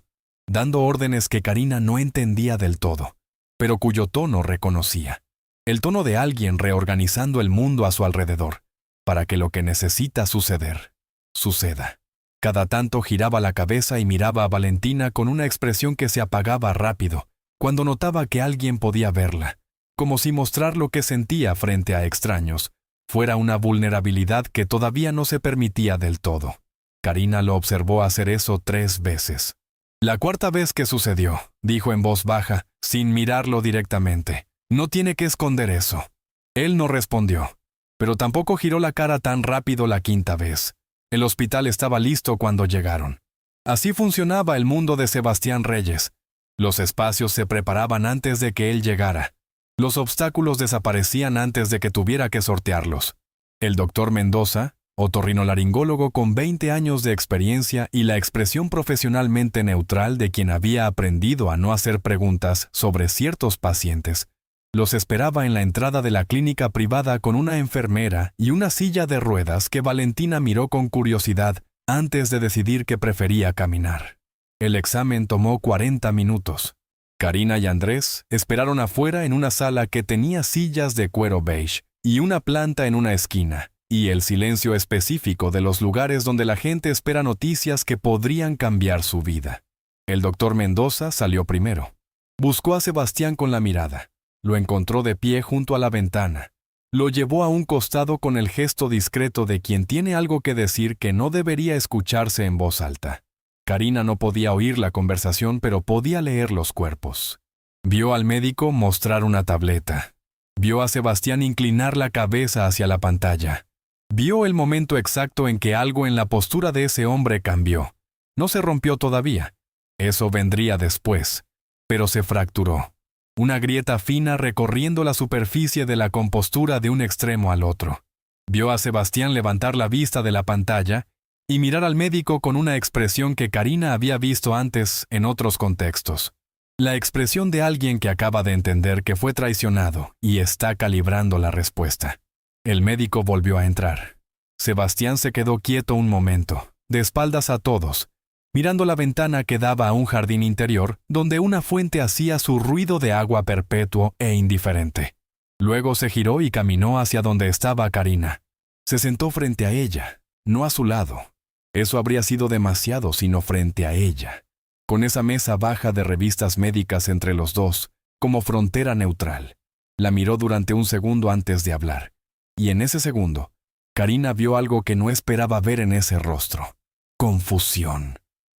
dando órdenes que Karina no entendía del todo, pero cuyo tono reconocía. El tono de alguien reorganizando el mundo a su alrededor, para que lo que necesita suceder, suceda. Cada tanto giraba la cabeza y miraba a Valentina con una expresión que se apagaba rápido, cuando notaba que alguien podía verla, como si mostrar lo que sentía frente a extraños fuera una vulnerabilidad que todavía no se permitía del todo. Karina lo observó hacer eso 3 veces. La cuarta vez que sucedió, dijo en voz baja, sin mirarlo directamente, «No tiene que esconder eso». Él no respondió, pero tampoco giró la cara tan rápido la quinta vez. El hospital estaba listo cuando llegaron. Así funcionaba el mundo de Sebastián Reyes. Los espacios se preparaban antes de que él llegara. Los obstáculos desaparecían antes de que tuviera que sortearlos. El doctor Mendoza, otorrinolaringólogo con 20 años de experiencia y la expresión profesionalmente neutral de quien había aprendido a no hacer preguntas sobre ciertos pacientes, los esperaba en la entrada de la clínica privada con una enfermera y una silla de ruedas que Valentina miró con curiosidad antes de decidir que prefería caminar. El examen tomó 40 minutos. Karina y Andrés esperaron afuera en una sala que tenía sillas de cuero beige y una planta en una esquina, y el silencio específico de los lugares donde la gente espera noticias que podrían cambiar su vida. El doctor Mendoza salió primero. Buscó a Sebastián con la mirada. Lo encontró de pie junto a la ventana. Lo llevó a un costado con el gesto discreto de quien tiene algo que decir que no debería escucharse en voz alta. Karina no podía oír la conversación, pero podía leer los cuerpos. Vio al médico mostrar una tableta. Vio a Sebastián inclinar la cabeza hacia la pantalla. Vio el momento exacto en que algo en la postura de ese hombre cambió. No se rompió todavía. Eso vendría después. Pero se fracturó. Una grieta fina recorriendo la superficie de la compostura de un extremo al otro. Vio a Sebastián levantar la vista de la pantalla y mirar al médico con una expresión que Karina había visto antes en otros contextos. La expresión de alguien que acaba de entender que fue traicionado y está calibrando la respuesta. El médico volvió a entrar. Sebastián se quedó quieto un momento, de espaldas a todos, mirando la ventana que daba a un jardín interior donde una fuente hacía su ruido de agua perpetuo e indiferente. Luego se giró y caminó hacia donde estaba Karina. Se sentó frente a ella, no a su lado. Eso habría sido demasiado, sino frente a ella, con esa mesa baja de revistas médicas entre los dos, como frontera neutral. La miró durante un segundo antes de hablar, y en ese segundo, Karina vio algo que no esperaba ver en ese rostro. Confusión.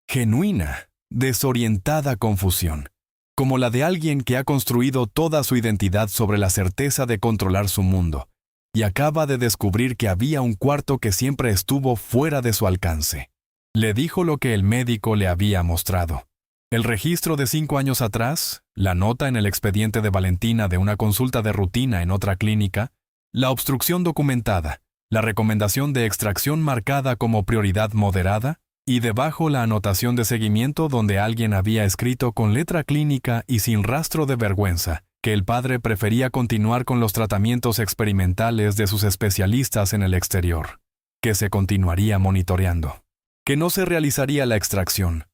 Genuina, desorientada confusión, como la de alguien que ha construido toda su identidad sobre la certeza de controlar su mundo, y acaba de descubrir que había un cuarto que siempre estuvo fuera de su alcance. Le dijo lo que el médico le había mostrado. El registro de 5 años atrás, la nota en el expediente de Valentina de una consulta de rutina en otra clínica, la obstrucción documentada, la recomendación de extracción marcada como prioridad moderada, y debajo la anotación de seguimiento donde alguien había escrito con letra clínica y sin rastro de vergüenza que el padre prefería continuar con los tratamientos experimentales de sus especialistas en el exterior, que se continuaría monitoreando, que no se realizaría la extracción.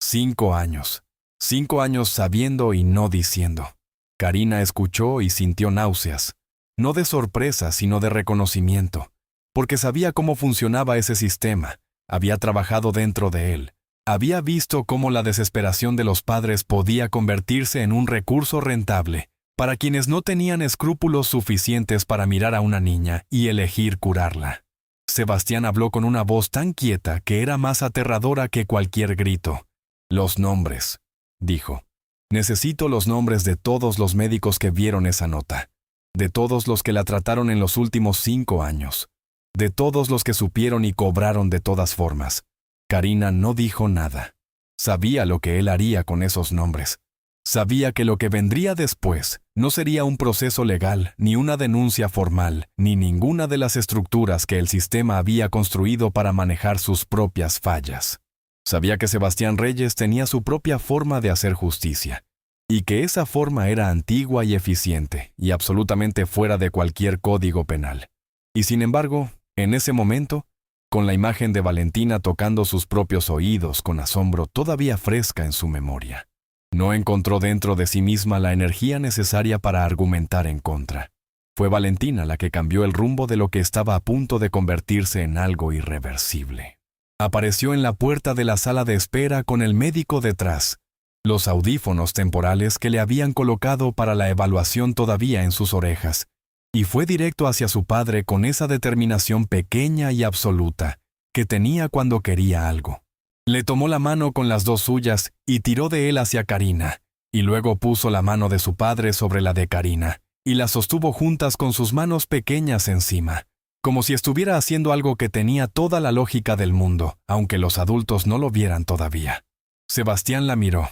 5 años. 5 años sabiendo y no diciendo. Karina escuchó y sintió náuseas, no de sorpresa sino de reconocimiento, porque sabía cómo funcionaba ese sistema, había trabajado dentro de él, había visto cómo la desesperación de los padres podía convertirse en un recurso rentable para quienes no tenían escrúpulos suficientes para mirar a una niña y elegir curarla. Sebastián habló con una voz tan quieta que era más aterradora que cualquier grito. «Los nombres», dijo. «Necesito los nombres de todos los médicos que vieron esa nota, de todos los que la trataron en los últimos 5 años, de todos los que supieron y cobraron de todas formas». Karina no dijo nada. sabía lo que él haría con esos nombres. Sabía que lo que vendría después no sería un proceso legal, ni una denuncia formal, ni ninguna de las estructuras que el sistema había construido para manejar sus propias fallas. Sabía que Sebastián Reyes tenía su propia forma de hacer justicia, y que esa forma era antigua y eficiente, y absolutamente fuera de cualquier código penal. Y sin embargo, en ese momento, con la imagen de Valentina tocando sus propios oídos con asombro todavía fresca en su memoria, no encontró dentro de sí misma la energía necesaria para argumentar en contra. Fue Valentina la que cambió el rumbo de lo que estaba a punto de convertirse en algo irreversible. Apareció en la puerta de la sala de espera con el médico detrás, los audífonos temporales que le habían colocado para la evaluación todavía en sus orejas, y fue directo hacia su padre con esa determinación pequeña y absoluta que tenía cuando quería algo. Le tomó la mano con las dos suyas y tiró de él hacia Karina, y luego puso la mano de su padre sobre la de Karina, y las sostuvo juntas con sus manos pequeñas encima, como si estuviera haciendo algo que tenía toda la lógica del mundo, aunque los adultos no lo vieran todavía. Sebastián la miró.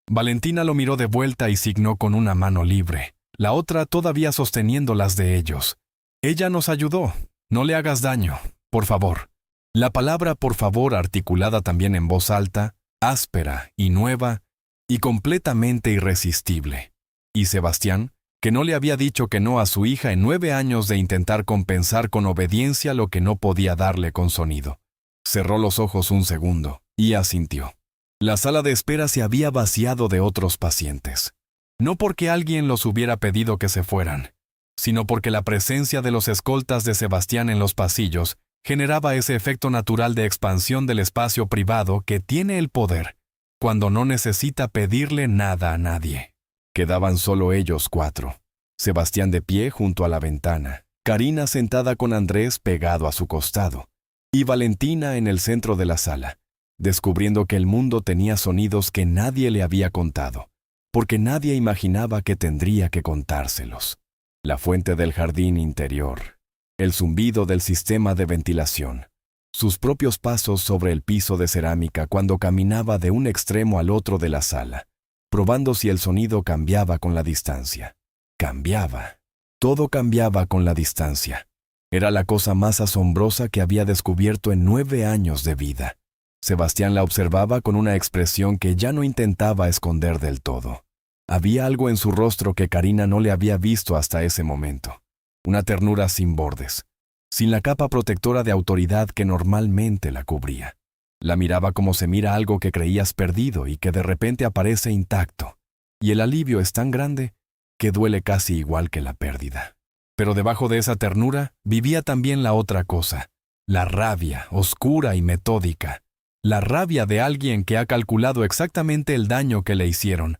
Valentina lo miró de vuelta y signó con una mano libre, la otra todavía sosteniendo las de ellos. Ella nos ayudó. No le hagas daño, por favor. La palabra por favor articulada también en voz alta, áspera y nueva, y completamente irresistible. Y Sebastián, que no le había dicho que no a su hija en 9 años de intentar compensar con obediencia lo que no podía darle con sonido, cerró los ojos un segundo y asintió. La sala de espera se había vaciado de otros pacientes. No porque alguien los hubiera pedido que se fueran, sino porque la presencia de los escoltas de Sebastián en los pasillos generaba ese efecto natural de expansión del espacio privado que tiene el poder cuando no necesita pedirle nada a nadie. Quedaban solo ellos 4. Sebastián de pie junto a la ventana, Karina sentada con Andrés pegado a su costado, y Valentina en el centro de la sala, descubriendo que el mundo tenía sonidos que nadie le había contado, porque nadie imaginaba que tendría que contárselos. La fuente del jardín interior, el zumbido del sistema de ventilación, sus propios pasos sobre el piso de cerámica cuando caminaba de un extremo al otro de la sala, probando si el sonido cambiaba con la distancia. Cambiaba. Todo cambiaba con la distancia. Era la cosa más asombrosa que había descubierto en 9 años de vida. Sebastián la observaba con una expresión que ya no intentaba esconder del todo. Había algo en su rostro que Karina no le había visto hasta ese momento. Una ternura sin bordes, sin la capa protectora de autoridad que normalmente la cubría. La miraba como se mira algo que creías perdido y que de repente aparece intacto, y el alivio es tan grande que duele casi igual que la pérdida. Pero debajo de esa ternura vivía también la otra cosa, la rabia, oscura y metódica, la rabia de alguien que ha calculado exactamente el daño que le hicieron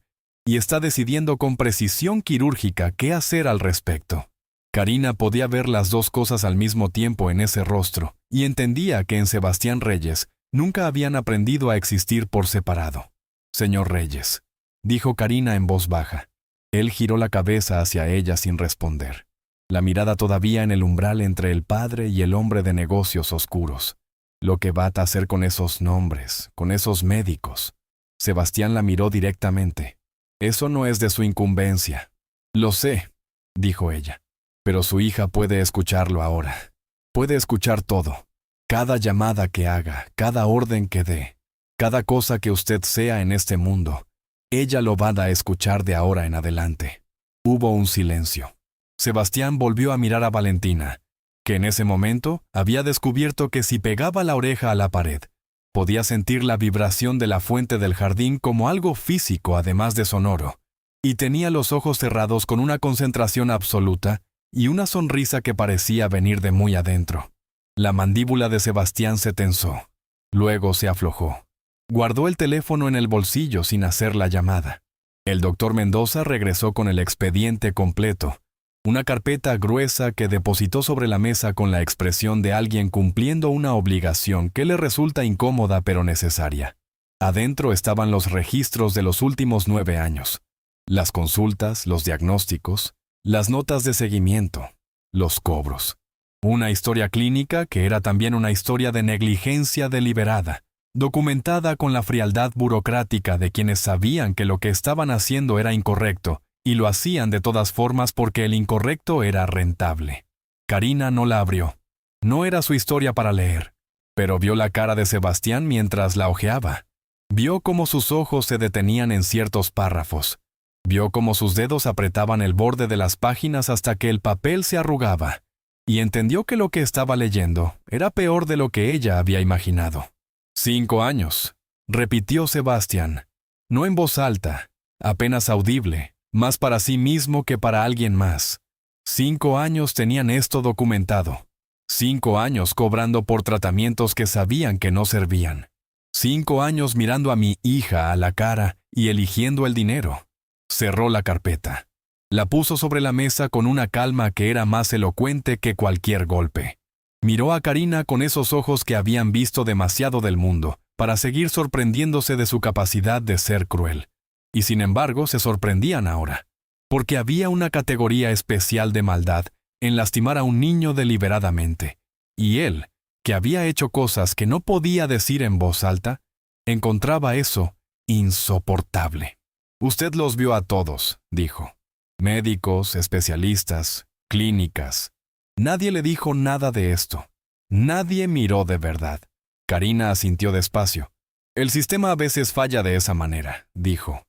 y está decidiendo con precisión quirúrgica qué hacer al respecto. Karina podía ver las dos cosas al mismo tiempo en ese rostro y entendía que en Sebastián Reyes nunca habían aprendido a existir por separado. «Señor Reyes», dijo Karina en voz baja. Él giró la cabeza hacia ella sin responder, la mirada todavía en el umbral entre el padre y el hombre de negocios oscuros. Lo que va a hacer con esos nombres, con esos médicos. Sebastián la miró directamente. «Eso no es de su incumbencia». «Lo sé», dijo ella. «Pero su hija puede escucharlo ahora. Puede escuchar todo. Cada llamada que haga, cada orden que dé, cada cosa que usted sea en este mundo, ella lo va a escuchar de ahora en adelante». Hubo un silencio. Sebastián volvió a mirar a Valentina, que en ese momento había descubierto que si pegaba la oreja a la pared, podía sentir la vibración de la fuente del jardín como algo físico además de sonoro, y tenía los ojos cerrados con una concentración absoluta y una sonrisa que parecía venir de muy adentro. La mandíbula de Sebastián se tensó. Luego se aflojó. Guardó el teléfono en el bolsillo sin hacer la llamada. El doctor Mendoza regresó con el expediente completo, una carpeta gruesa que depositó sobre la mesa con la expresión de alguien cumpliendo una obligación que le resulta incómoda pero necesaria. Adentro estaban los registros de los últimos 9 años, las consultas, los diagnósticos, las notas de seguimiento, los cobros. Una historia clínica que era también una historia de negligencia deliberada, documentada con la frialdad burocrática de quienes sabían que lo que estaban haciendo era incorrecto, y lo hacían de todas formas porque el incorrecto era rentable. Karina no la abrió. No era su historia para leer, pero vio la cara de Sebastián mientras la hojeaba. Vio cómo sus ojos se detenían en ciertos párrafos. Vio cómo sus dedos apretaban el borde de las páginas hasta que el papel se arrugaba, y entendió que lo que estaba leyendo era peor de lo que ella había imaginado. 5 años, repitió Sebastián, no en voz alta, apenas audible, más para sí mismo que para alguien más. 5 años tenían esto documentado. 5 años cobrando por tratamientos que sabían que no servían. 5 años mirando a mi hija a la cara y eligiendo el dinero. Cerró la carpeta. La puso sobre la mesa con una calma que era más elocuente que cualquier golpe. Miró a Karina con esos ojos que habían visto demasiado del mundo para seguir sorprendiéndose de su capacidad de ser cruel. Y sin embargo se sorprendían ahora, porque había una categoría especial de maldad en lastimar a un niño deliberadamente. Y él, que había hecho cosas que no podía decir en voz alta, encontraba eso insoportable. Usted los vio a todos, dijo. Médicos, especialistas, clínicas. Nadie le dijo nada de esto. Nadie miró de verdad. Karina asintió despacio. El sistema a veces falla de esa manera, dijo.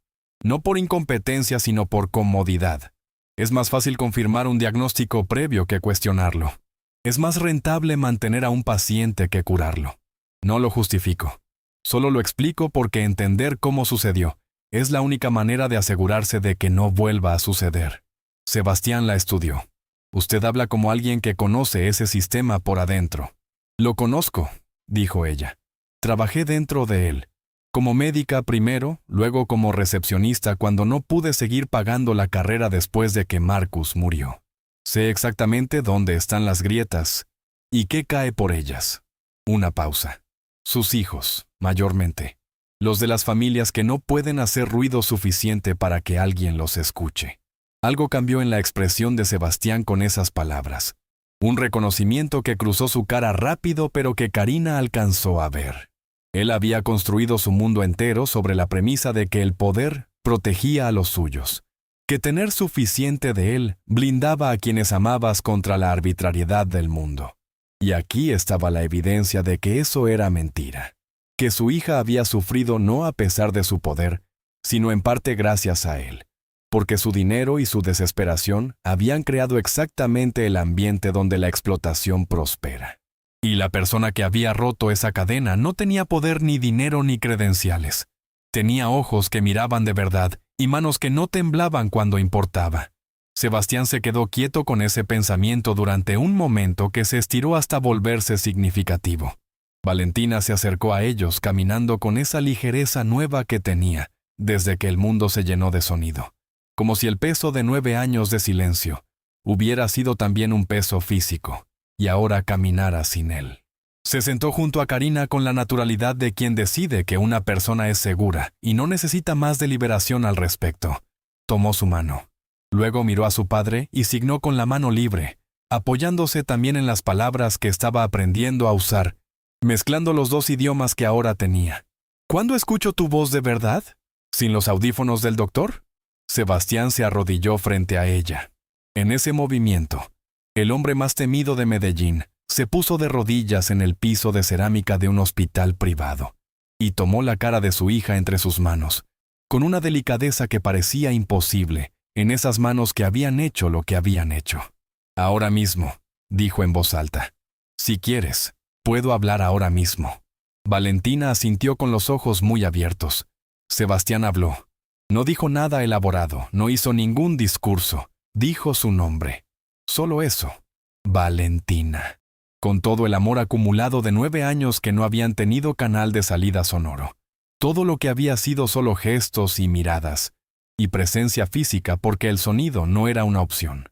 No por incompetencia, sino por comodidad. Es más fácil confirmar un diagnóstico previo que cuestionarlo. Es más rentable mantener a un paciente que curarlo. No lo justifico. Solo lo explico porque entender cómo sucedió es la única manera de asegurarse de que no vuelva a suceder. Sebastián la estudió. Usted habla como alguien que conoce ese sistema por adentro. Lo conozco, dijo ella. Trabajé dentro de él. Como médica primero, luego como recepcionista cuando no pude seguir pagando la carrera después de que Marcus murió. Sé exactamente dónde están las grietas y qué cae por ellas. Una pausa. Sus hijos, mayormente. Los de las familias que no pueden hacer ruido suficiente para que alguien los escuche. Algo cambió en la expresión de Sebastián con esas palabras. Un reconocimiento que cruzó su cara rápido pero que Karina alcanzó a ver. Él había construido su mundo entero sobre la premisa de que el poder protegía a los suyos, que tener suficiente de él blindaba a quienes amabas contra la arbitrariedad del mundo. Y aquí estaba la evidencia de que eso era mentira, que su hija había sufrido no a pesar de su poder, sino en parte gracias a él, porque su dinero y su desesperación habían creado exactamente el ambiente donde la explotación prospera. Y la persona que había roto esa cadena no tenía poder ni dinero ni credenciales. Tenía ojos que miraban de verdad y manos que no temblaban cuando importaba. Sebastián se quedó quieto con ese pensamiento durante un momento que se estiró hasta volverse significativo. Valentina se acercó a ellos caminando con esa ligereza nueva que tenía desde que el mundo se llenó de sonido, como si el peso de 9 años de silencio hubiera sido también un peso físico, y ahora caminara sin él. Se sentó junto a Karina con la naturalidad de quien decide que una persona es segura y no necesita más deliberación al respecto. Tomó su mano. Luego miró a su padre y signó con la mano libre, apoyándose también en las palabras que estaba aprendiendo a usar, mezclando los 2 idiomas que ahora tenía. ¿Cuándo escucho tu voz de verdad? ¿Sin los audífonos del doctor? Sebastián se arrodilló frente a ella. En ese movimiento, el hombre más temido de Medellín se puso de rodillas en el piso de cerámica de un hospital privado y tomó la cara de su hija entre sus manos, con una delicadeza que parecía imposible en esas manos que habían hecho lo que habían hecho. Ahora mismo, dijo en voz alta. Si quieres, puedo hablar ahora mismo. Valentina asintió con los ojos muy abiertos. Sebastián habló. No dijo nada elaborado, no hizo ningún discurso. Dijo su nombre. Solo eso. Valentina. Con todo el amor acumulado de 9 años que no habían tenido canal de salida sonoro. Todo lo que había sido solo gestos y miradas. Y presencia física porque el sonido no era una opción.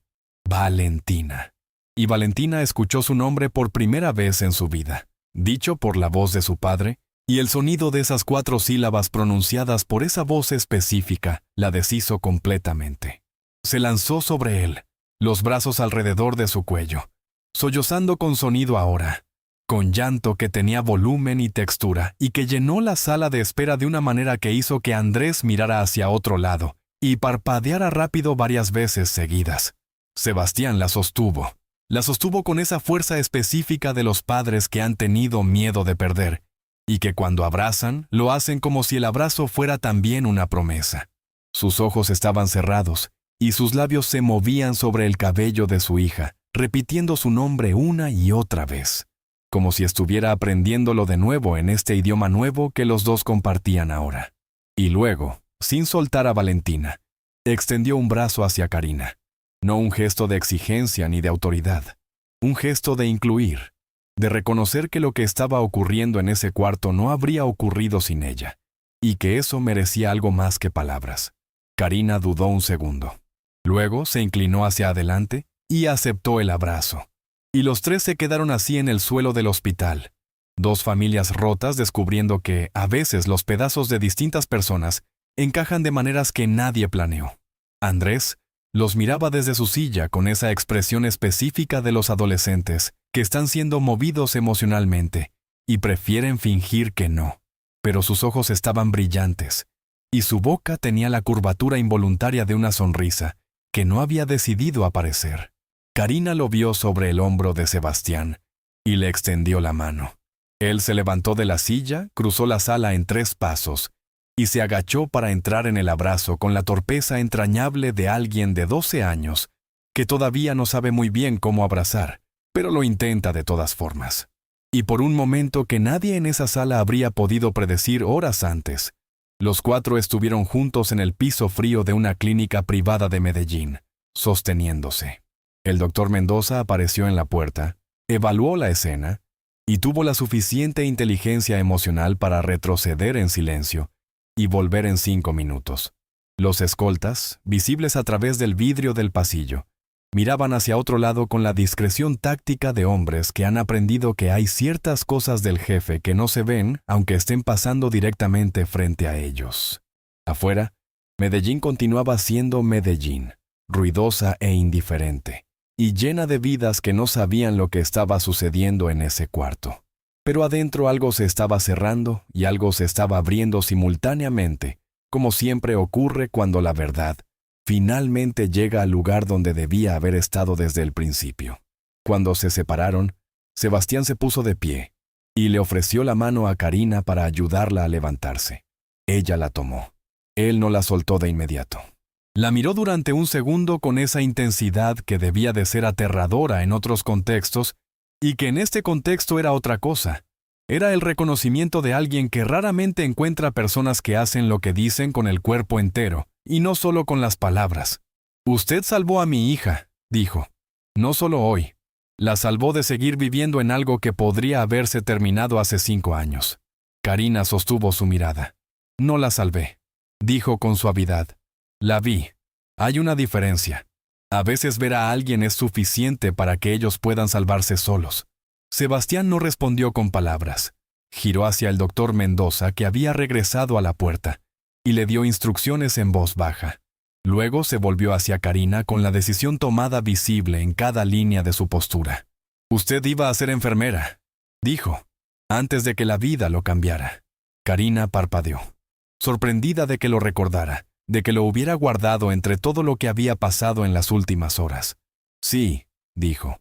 Valentina. Y Valentina escuchó su nombre por primera vez en su vida, dicho por la voz de su padre, y el sonido de esas 4 sílabas pronunciadas por esa voz específica la deshizo completamente. Se lanzó sobre él, los brazos alrededor de su cuello, sollozando con sonido ahora. con llanto que tenía volumen y textura y que llenó la sala de espera de una manera que hizo que Andrés mirara hacia otro lado y parpadeara rápido varias veces seguidas. Sebastián la sostuvo. La sostuvo con esa fuerza específica de los padres que han tenido miedo de perder y que cuando abrazan, lo hacen como si el abrazo fuera también una promesa. Sus ojos estaban cerrados y sus labios se movían sobre el cabello de su hija, repitiendo su nombre una y otra vez, como si estuviera aprendiéndolo de nuevo en este idioma nuevo que los dos compartían ahora. Y luego, sin soltar a Valentina, extendió un brazo hacia Karina. No un gesto de exigencia ni de autoridad, un gesto de incluir, de reconocer que lo que estaba ocurriendo en ese cuarto no habría ocurrido sin ella, y que eso merecía algo más que palabras. Karina dudó un segundo. Luego se inclinó hacia adelante y aceptó el abrazo. Y los tres se quedaron así en el suelo del hospital. Dos familias rotas descubriendo que, a veces, los pedazos de distintas personas encajan de maneras que nadie planeó. Andrés los miraba desde su silla con esa expresión específica de los adolescentes que están siendo movidos emocionalmente y prefieren fingir que no. Pero sus ojos estaban brillantes y su boca tenía la curvatura involuntaria de una sonrisa que no había decidido aparecer. Karina lo vio sobre el hombro de Sebastián y le extendió la mano. Él se levantó de la silla, cruzó la sala en 3 pasos y se agachó para entrar en el abrazo con la torpeza entrañable de alguien de 12 años que todavía no sabe muy bien cómo abrazar, pero lo intenta de todas formas. Y por un momento que nadie en esa sala habría podido predecir horas antes, los 4 estuvieron juntos en el piso frío de una clínica privada de Medellín, sosteniéndose. El doctor Mendoza apareció en la puerta, evaluó la escena y tuvo la suficiente inteligencia emocional para retroceder en silencio y volver en 5 minutos. Los escoltas, visibles a través del vidrio del pasillo, miraban hacia otro lado con la discreción táctica de hombres que han aprendido que hay ciertas cosas del jefe que no se ven aunque estén pasando directamente frente a ellos. Afuera, Medellín continuaba siendo Medellín, ruidosa e indiferente, y llena de vidas que no sabían lo que estaba sucediendo en ese cuarto. Pero adentro algo se estaba cerrando y algo se estaba abriendo simultáneamente, como siempre ocurre cuando la verdad finalmente llega al lugar donde debía haber estado desde el principio. Cuando se separaron, Sebastián se puso de pie y le ofreció la mano a Karina para ayudarla a levantarse. Ella la tomó. Él no la soltó de inmediato. La miró durante un segundo con esa intensidad que debía de ser aterradora en otros contextos y que en este contexto era otra cosa. Era el reconocimiento de alguien que raramente encuentra personas que hacen lo que dicen con el cuerpo entero, y no solo con las palabras. «Usted salvó a mi hija», dijo. «No solo hoy. La salvó de seguir viviendo en algo que podría haberse terminado hace 5 años». Karina sostuvo su mirada. «No la salvé», dijo con suavidad. «La vi. Hay una diferencia. A veces ver a alguien es suficiente para que ellos puedan salvarse solos». Sebastián no respondió con palabras. Giró hacia el doctor Mendoza, que había regresado a la puerta, y le dio instrucciones en voz baja. Luego se volvió hacia Karina con la decisión tomada visible en cada línea de su postura. «Usted iba a ser enfermera», dijo, antes de que la vida lo cambiara. Karina parpadeó, sorprendida de que lo recordara, de que lo hubiera guardado entre todo lo que había pasado en las últimas horas. «Sí», dijo.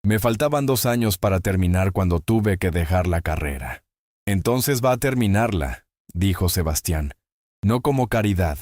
«Me faltaban 2 años para terminar cuando tuve que dejar la carrera». «Entonces va a terminarla», dijo Sebastián. «No como caridad,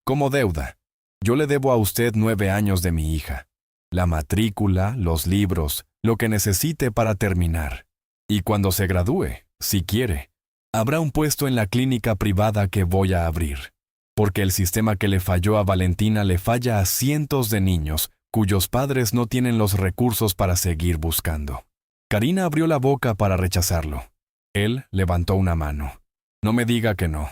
como deuda. Yo le debo a usted 9 años de mi hija. La matrícula, los libros, lo que necesite para terminar. Y cuando se gradúe, si quiere, habrá un puesto en la clínica privada que voy a abrir. Porque el sistema que le falló a Valentina le falla a cientos de niños cuyos padres no tienen los recursos para seguir buscando». Karina abrió la boca para rechazarlo. Él levantó una mano. «No me diga que no.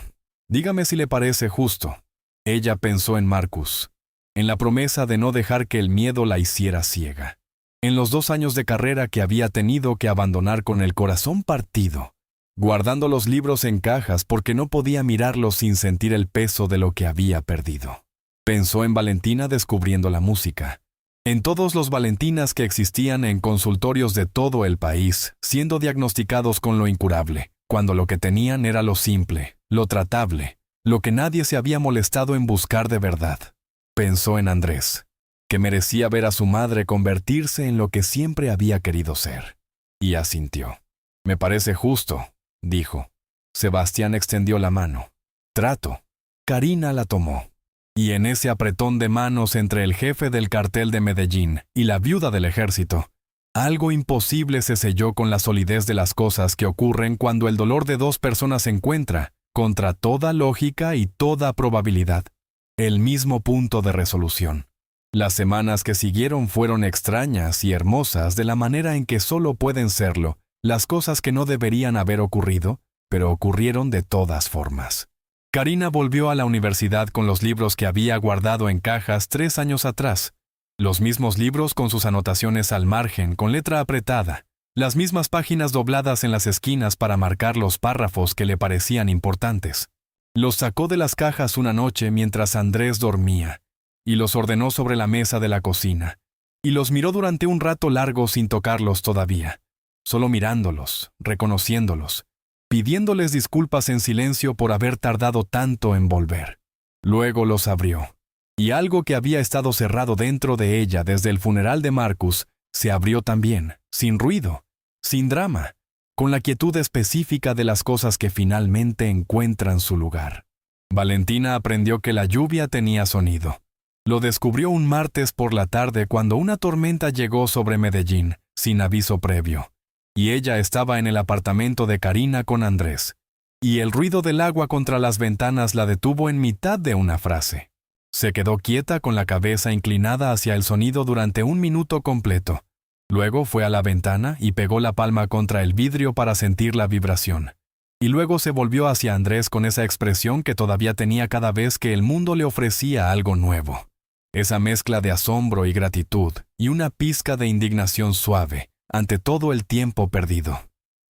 Dígame si le parece justo». Ella pensó en Marcus, en la promesa de no dejar que el miedo la hiciera ciega, en los 2 años de carrera que había tenido que abandonar con el corazón partido, guardando los libros en cajas porque no podía mirarlos sin sentir el peso de lo que había perdido. Pensó en Valentina descubriendo la música, En todos los Valentinas que existían en consultorios de todo el país, siendo diagnosticados con lo incurable, cuando lo que tenían era lo simple, lo tratable, lo que nadie se había molestado en buscar de verdad. Pensó en Andrés, que merecía ver a su madre convertirse en lo que siempre había querido ser. Y asintió. «Me parece justo», dijo. Sebastián extendió la mano. «Trato». Karina la tomó. Y en ese apretón de manos entre el jefe del cartel de Medellín y la viuda del ejército, algo imposible se selló con la solidez de las cosas que ocurren cuando el dolor de dos personas encuentra, contra toda lógica y toda probabilidad, el mismo punto de resolución. Las semanas que siguieron fueron extrañas y hermosas de la manera en que solo pueden serlo las cosas que no deberían haber ocurrido, pero ocurrieron de todas formas. Karina volvió a la universidad con los libros que había guardado en cajas 3 años atrás. Los mismos libros con sus anotaciones al margen, con letra apretada. Las mismas páginas dobladas en las esquinas para marcar los párrafos que le parecían importantes. Los sacó de las cajas una noche mientras Andrés dormía, y los ordenó sobre la mesa de la cocina, y los miró durante un rato largo sin tocarlos todavía, solo mirándolos, reconociéndolos, pidiéndoles disculpas en silencio por haber tardado tanto en volver. Luego los abrió, y algo que había estado cerrado dentro de ella desde el funeral de Marcus se abrió también, sin ruido, sin drama, con la quietud específica de las cosas que finalmente encuentran su lugar. Valentina aprendió que la lluvia tenía sonido. Lo descubrió un martes por la tarde cuando una tormenta llegó sobre Medellín, sin aviso previo. Y ella estaba en el apartamento de Karina con Andrés. Y el ruido del agua contra las ventanas la detuvo en mitad de una frase. Se quedó quieta con la cabeza inclinada hacia el sonido durante 1 minuto completo. Luego fue a la ventana y pegó la palma contra el vidrio para sentir la vibración. Y luego se volvió hacia Andrés con esa expresión que todavía tenía cada vez que el mundo le ofrecía algo nuevo. Esa mezcla de asombro y gratitud y una pizca de indignación suave ante todo el tiempo perdido.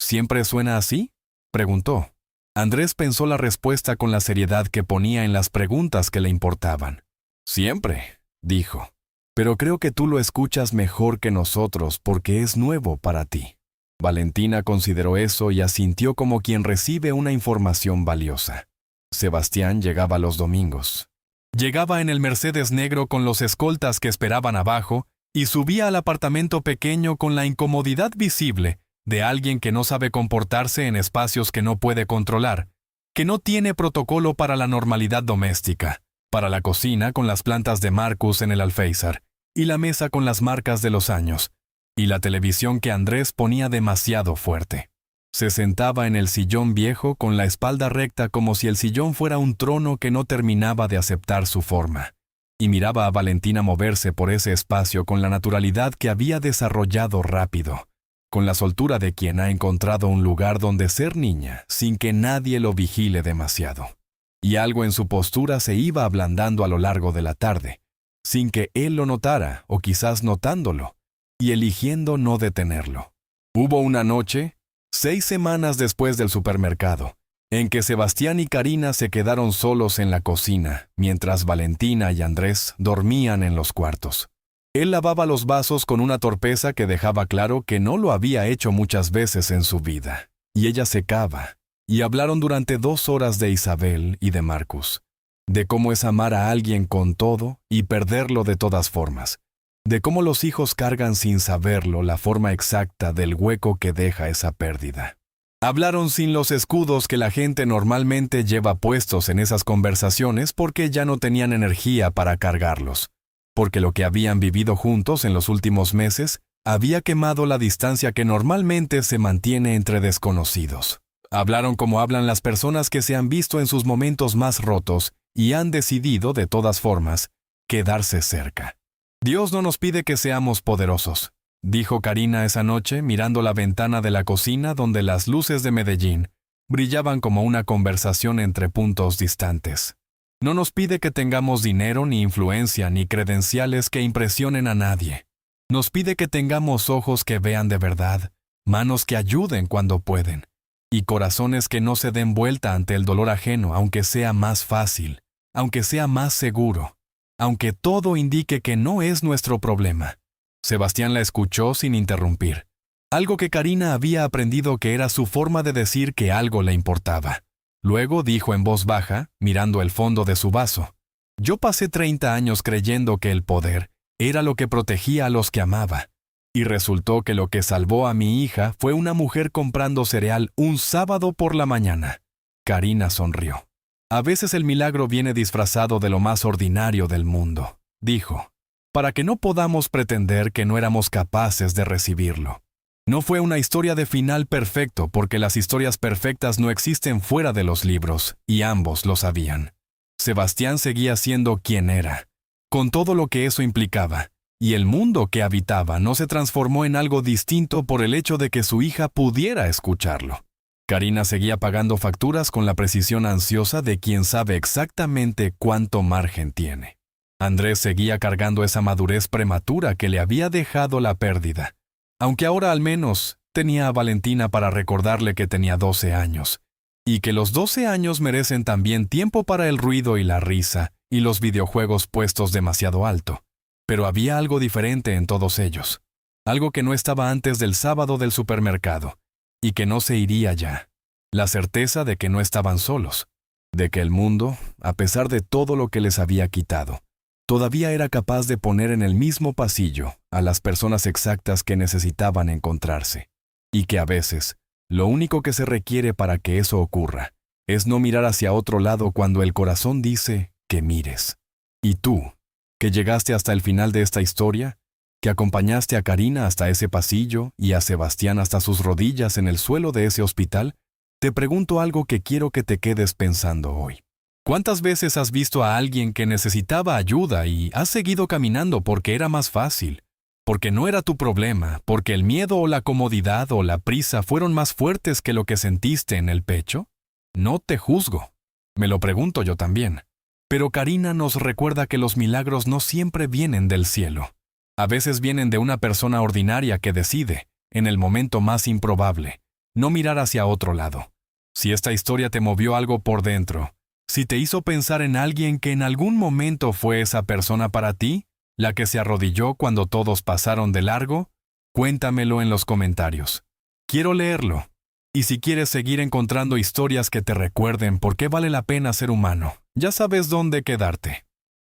¿Siempre suena así?, preguntó. Andrés pensó la respuesta con la seriedad que ponía en las preguntas que le importaban. «Siempre», dijo. «Pero creo que tú lo escuchas mejor que nosotros porque es nuevo para ti». Valentina consideró eso y asintió como quien recibe una información valiosa. Sebastián llegaba los domingos. Llegaba en el Mercedes negro con los escoltas que esperaban abajo y subía al apartamento pequeño con la incomodidad visible de alguien que no sabe comportarse en espacios que no puede controlar, que no tiene protocolo para la normalidad doméstica, para la cocina con las plantas de Marcus en el alféizar, y la mesa con las marcas de los años, y la televisión que Andrés ponía demasiado fuerte. Se sentaba en el sillón viejo con la espalda recta como si el sillón fuera un trono que no terminaba de aceptar su forma, y miraba a Valentina moverse por ese espacio con la naturalidad que había desarrollado rápido, con la soltura de quien ha encontrado un lugar donde ser niña sin que nadie lo vigile demasiado. Y algo en su postura se iba ablandando a lo largo de la tarde, sin que él lo notara o quizás notándolo, y eligiendo no detenerlo. Hubo una noche, 6 semanas después del supermercado, en que Sebastián y Karina se quedaron solos en la cocina, mientras Valentina y Andrés dormían en los cuartos. Él lavaba los vasos con una torpeza que dejaba claro que no lo había hecho muchas veces en su vida, y ella secaba, y hablaron durante 2 horas de Isabel y de Marcus, de cómo es amar a alguien con todo y perderlo de todas formas, de cómo los hijos cargan sin saberlo la forma exacta del hueco que deja esa pérdida. Hablaron sin los escudos que la gente normalmente lleva puestos en esas conversaciones porque ya no tenían energía para cargarlos, porque lo que habían vivido juntos en los últimos meses había quemado la distancia que normalmente se mantiene entre desconocidos. Hablaron como hablan las personas que se han visto en sus momentos más rotos y han decidido, de todas formas, quedarse cerca. «Dios no nos pide que seamos poderosos», dijo Karina esa noche mirando la ventana de la cocina donde las luces de Medellín brillaban como una conversación entre puntos distantes. «No nos pide que tengamos dinero, ni influencia, ni credenciales que impresionen a nadie. Nos pide que tengamos ojos que vean de verdad, manos que ayuden cuando pueden, y corazones que no se den vuelta ante el dolor ajeno, aunque sea más fácil, aunque sea más seguro. aunque todo indique que no es nuestro problema. Sebastián la escuchó sin interrumpir. Algo que Karina había aprendido que era su forma de decir que algo le importaba. Luego dijo en voz baja, mirando el fondo de su vaso: «Yo pasé 30 años creyendo que el poder era lo que protegía a los que amaba. Y resultó que lo que salvó a mi hija fue una mujer comprando cereal un sábado por la mañana». Karina sonrió. «A veces el milagro viene disfrazado de lo más ordinario del mundo», dijo, «para que no podamos pretender que no éramos capaces de recibirlo. No fue una historia de final perfecto porque las historias perfectas no existen fuera de los libros, y ambos lo sabían. Sebastián seguía siendo quien era, con todo lo que eso implicaba, y el mundo que habitaba no se transformó en algo distinto por el hecho de que su hija pudiera escucharlo. Karina seguía pagando facturas con la precisión ansiosa de quien sabe exactamente cuánto margen tiene. Andrés seguía cargando esa madurez prematura que le había dejado la pérdida, aunque ahora al menos tenía a Valentina para recordarle que tenía 12 años, y que los 12 años merecen también tiempo para el ruido y la risa, y los videojuegos puestos demasiado alto. Pero había algo diferente en todos ellos, algo que no estaba antes del sábado del supermercado, y que no se iría ya. La certeza de que no estaban solos, de que el mundo, a pesar de todo lo que les había quitado, todavía era capaz de poner en el mismo pasillo a las personas exactas que necesitaban encontrarse, y que a veces, lo único que se requiere para que eso ocurra es no mirar hacia otro lado cuando el corazón dice que mires. Y tú, que llegaste hasta el final de esta historia, que acompañaste a Karina hasta ese pasillo y a Sebastián hasta sus rodillas en el suelo de ese hospital, te pregunto algo que quiero que te quedes pensando hoy. ¿Cuántas veces has visto a alguien que necesitaba ayuda y has seguido caminando porque era más fácil, porque no era tu problema, porque el miedo o la comodidad o la prisa fueron más fuertes que lo que sentiste en el pecho? No te juzgo. Me lo pregunto yo también. Pero Karina nos recuerda que los milagros no siempre vienen del cielo. A veces vienen de una persona ordinaria que decide, en el momento más improbable, no mirar hacia otro lado. Si esta historia te movió algo por dentro, si te hizo pensar en alguien que en algún momento fue esa persona para ti, la que se arrodilló cuando todos pasaron de largo, cuéntamelo en los comentarios. Quiero leerlo. Y si quieres seguir encontrando historias que te recuerden por qué vale la pena ser humano, ya sabes dónde quedarte.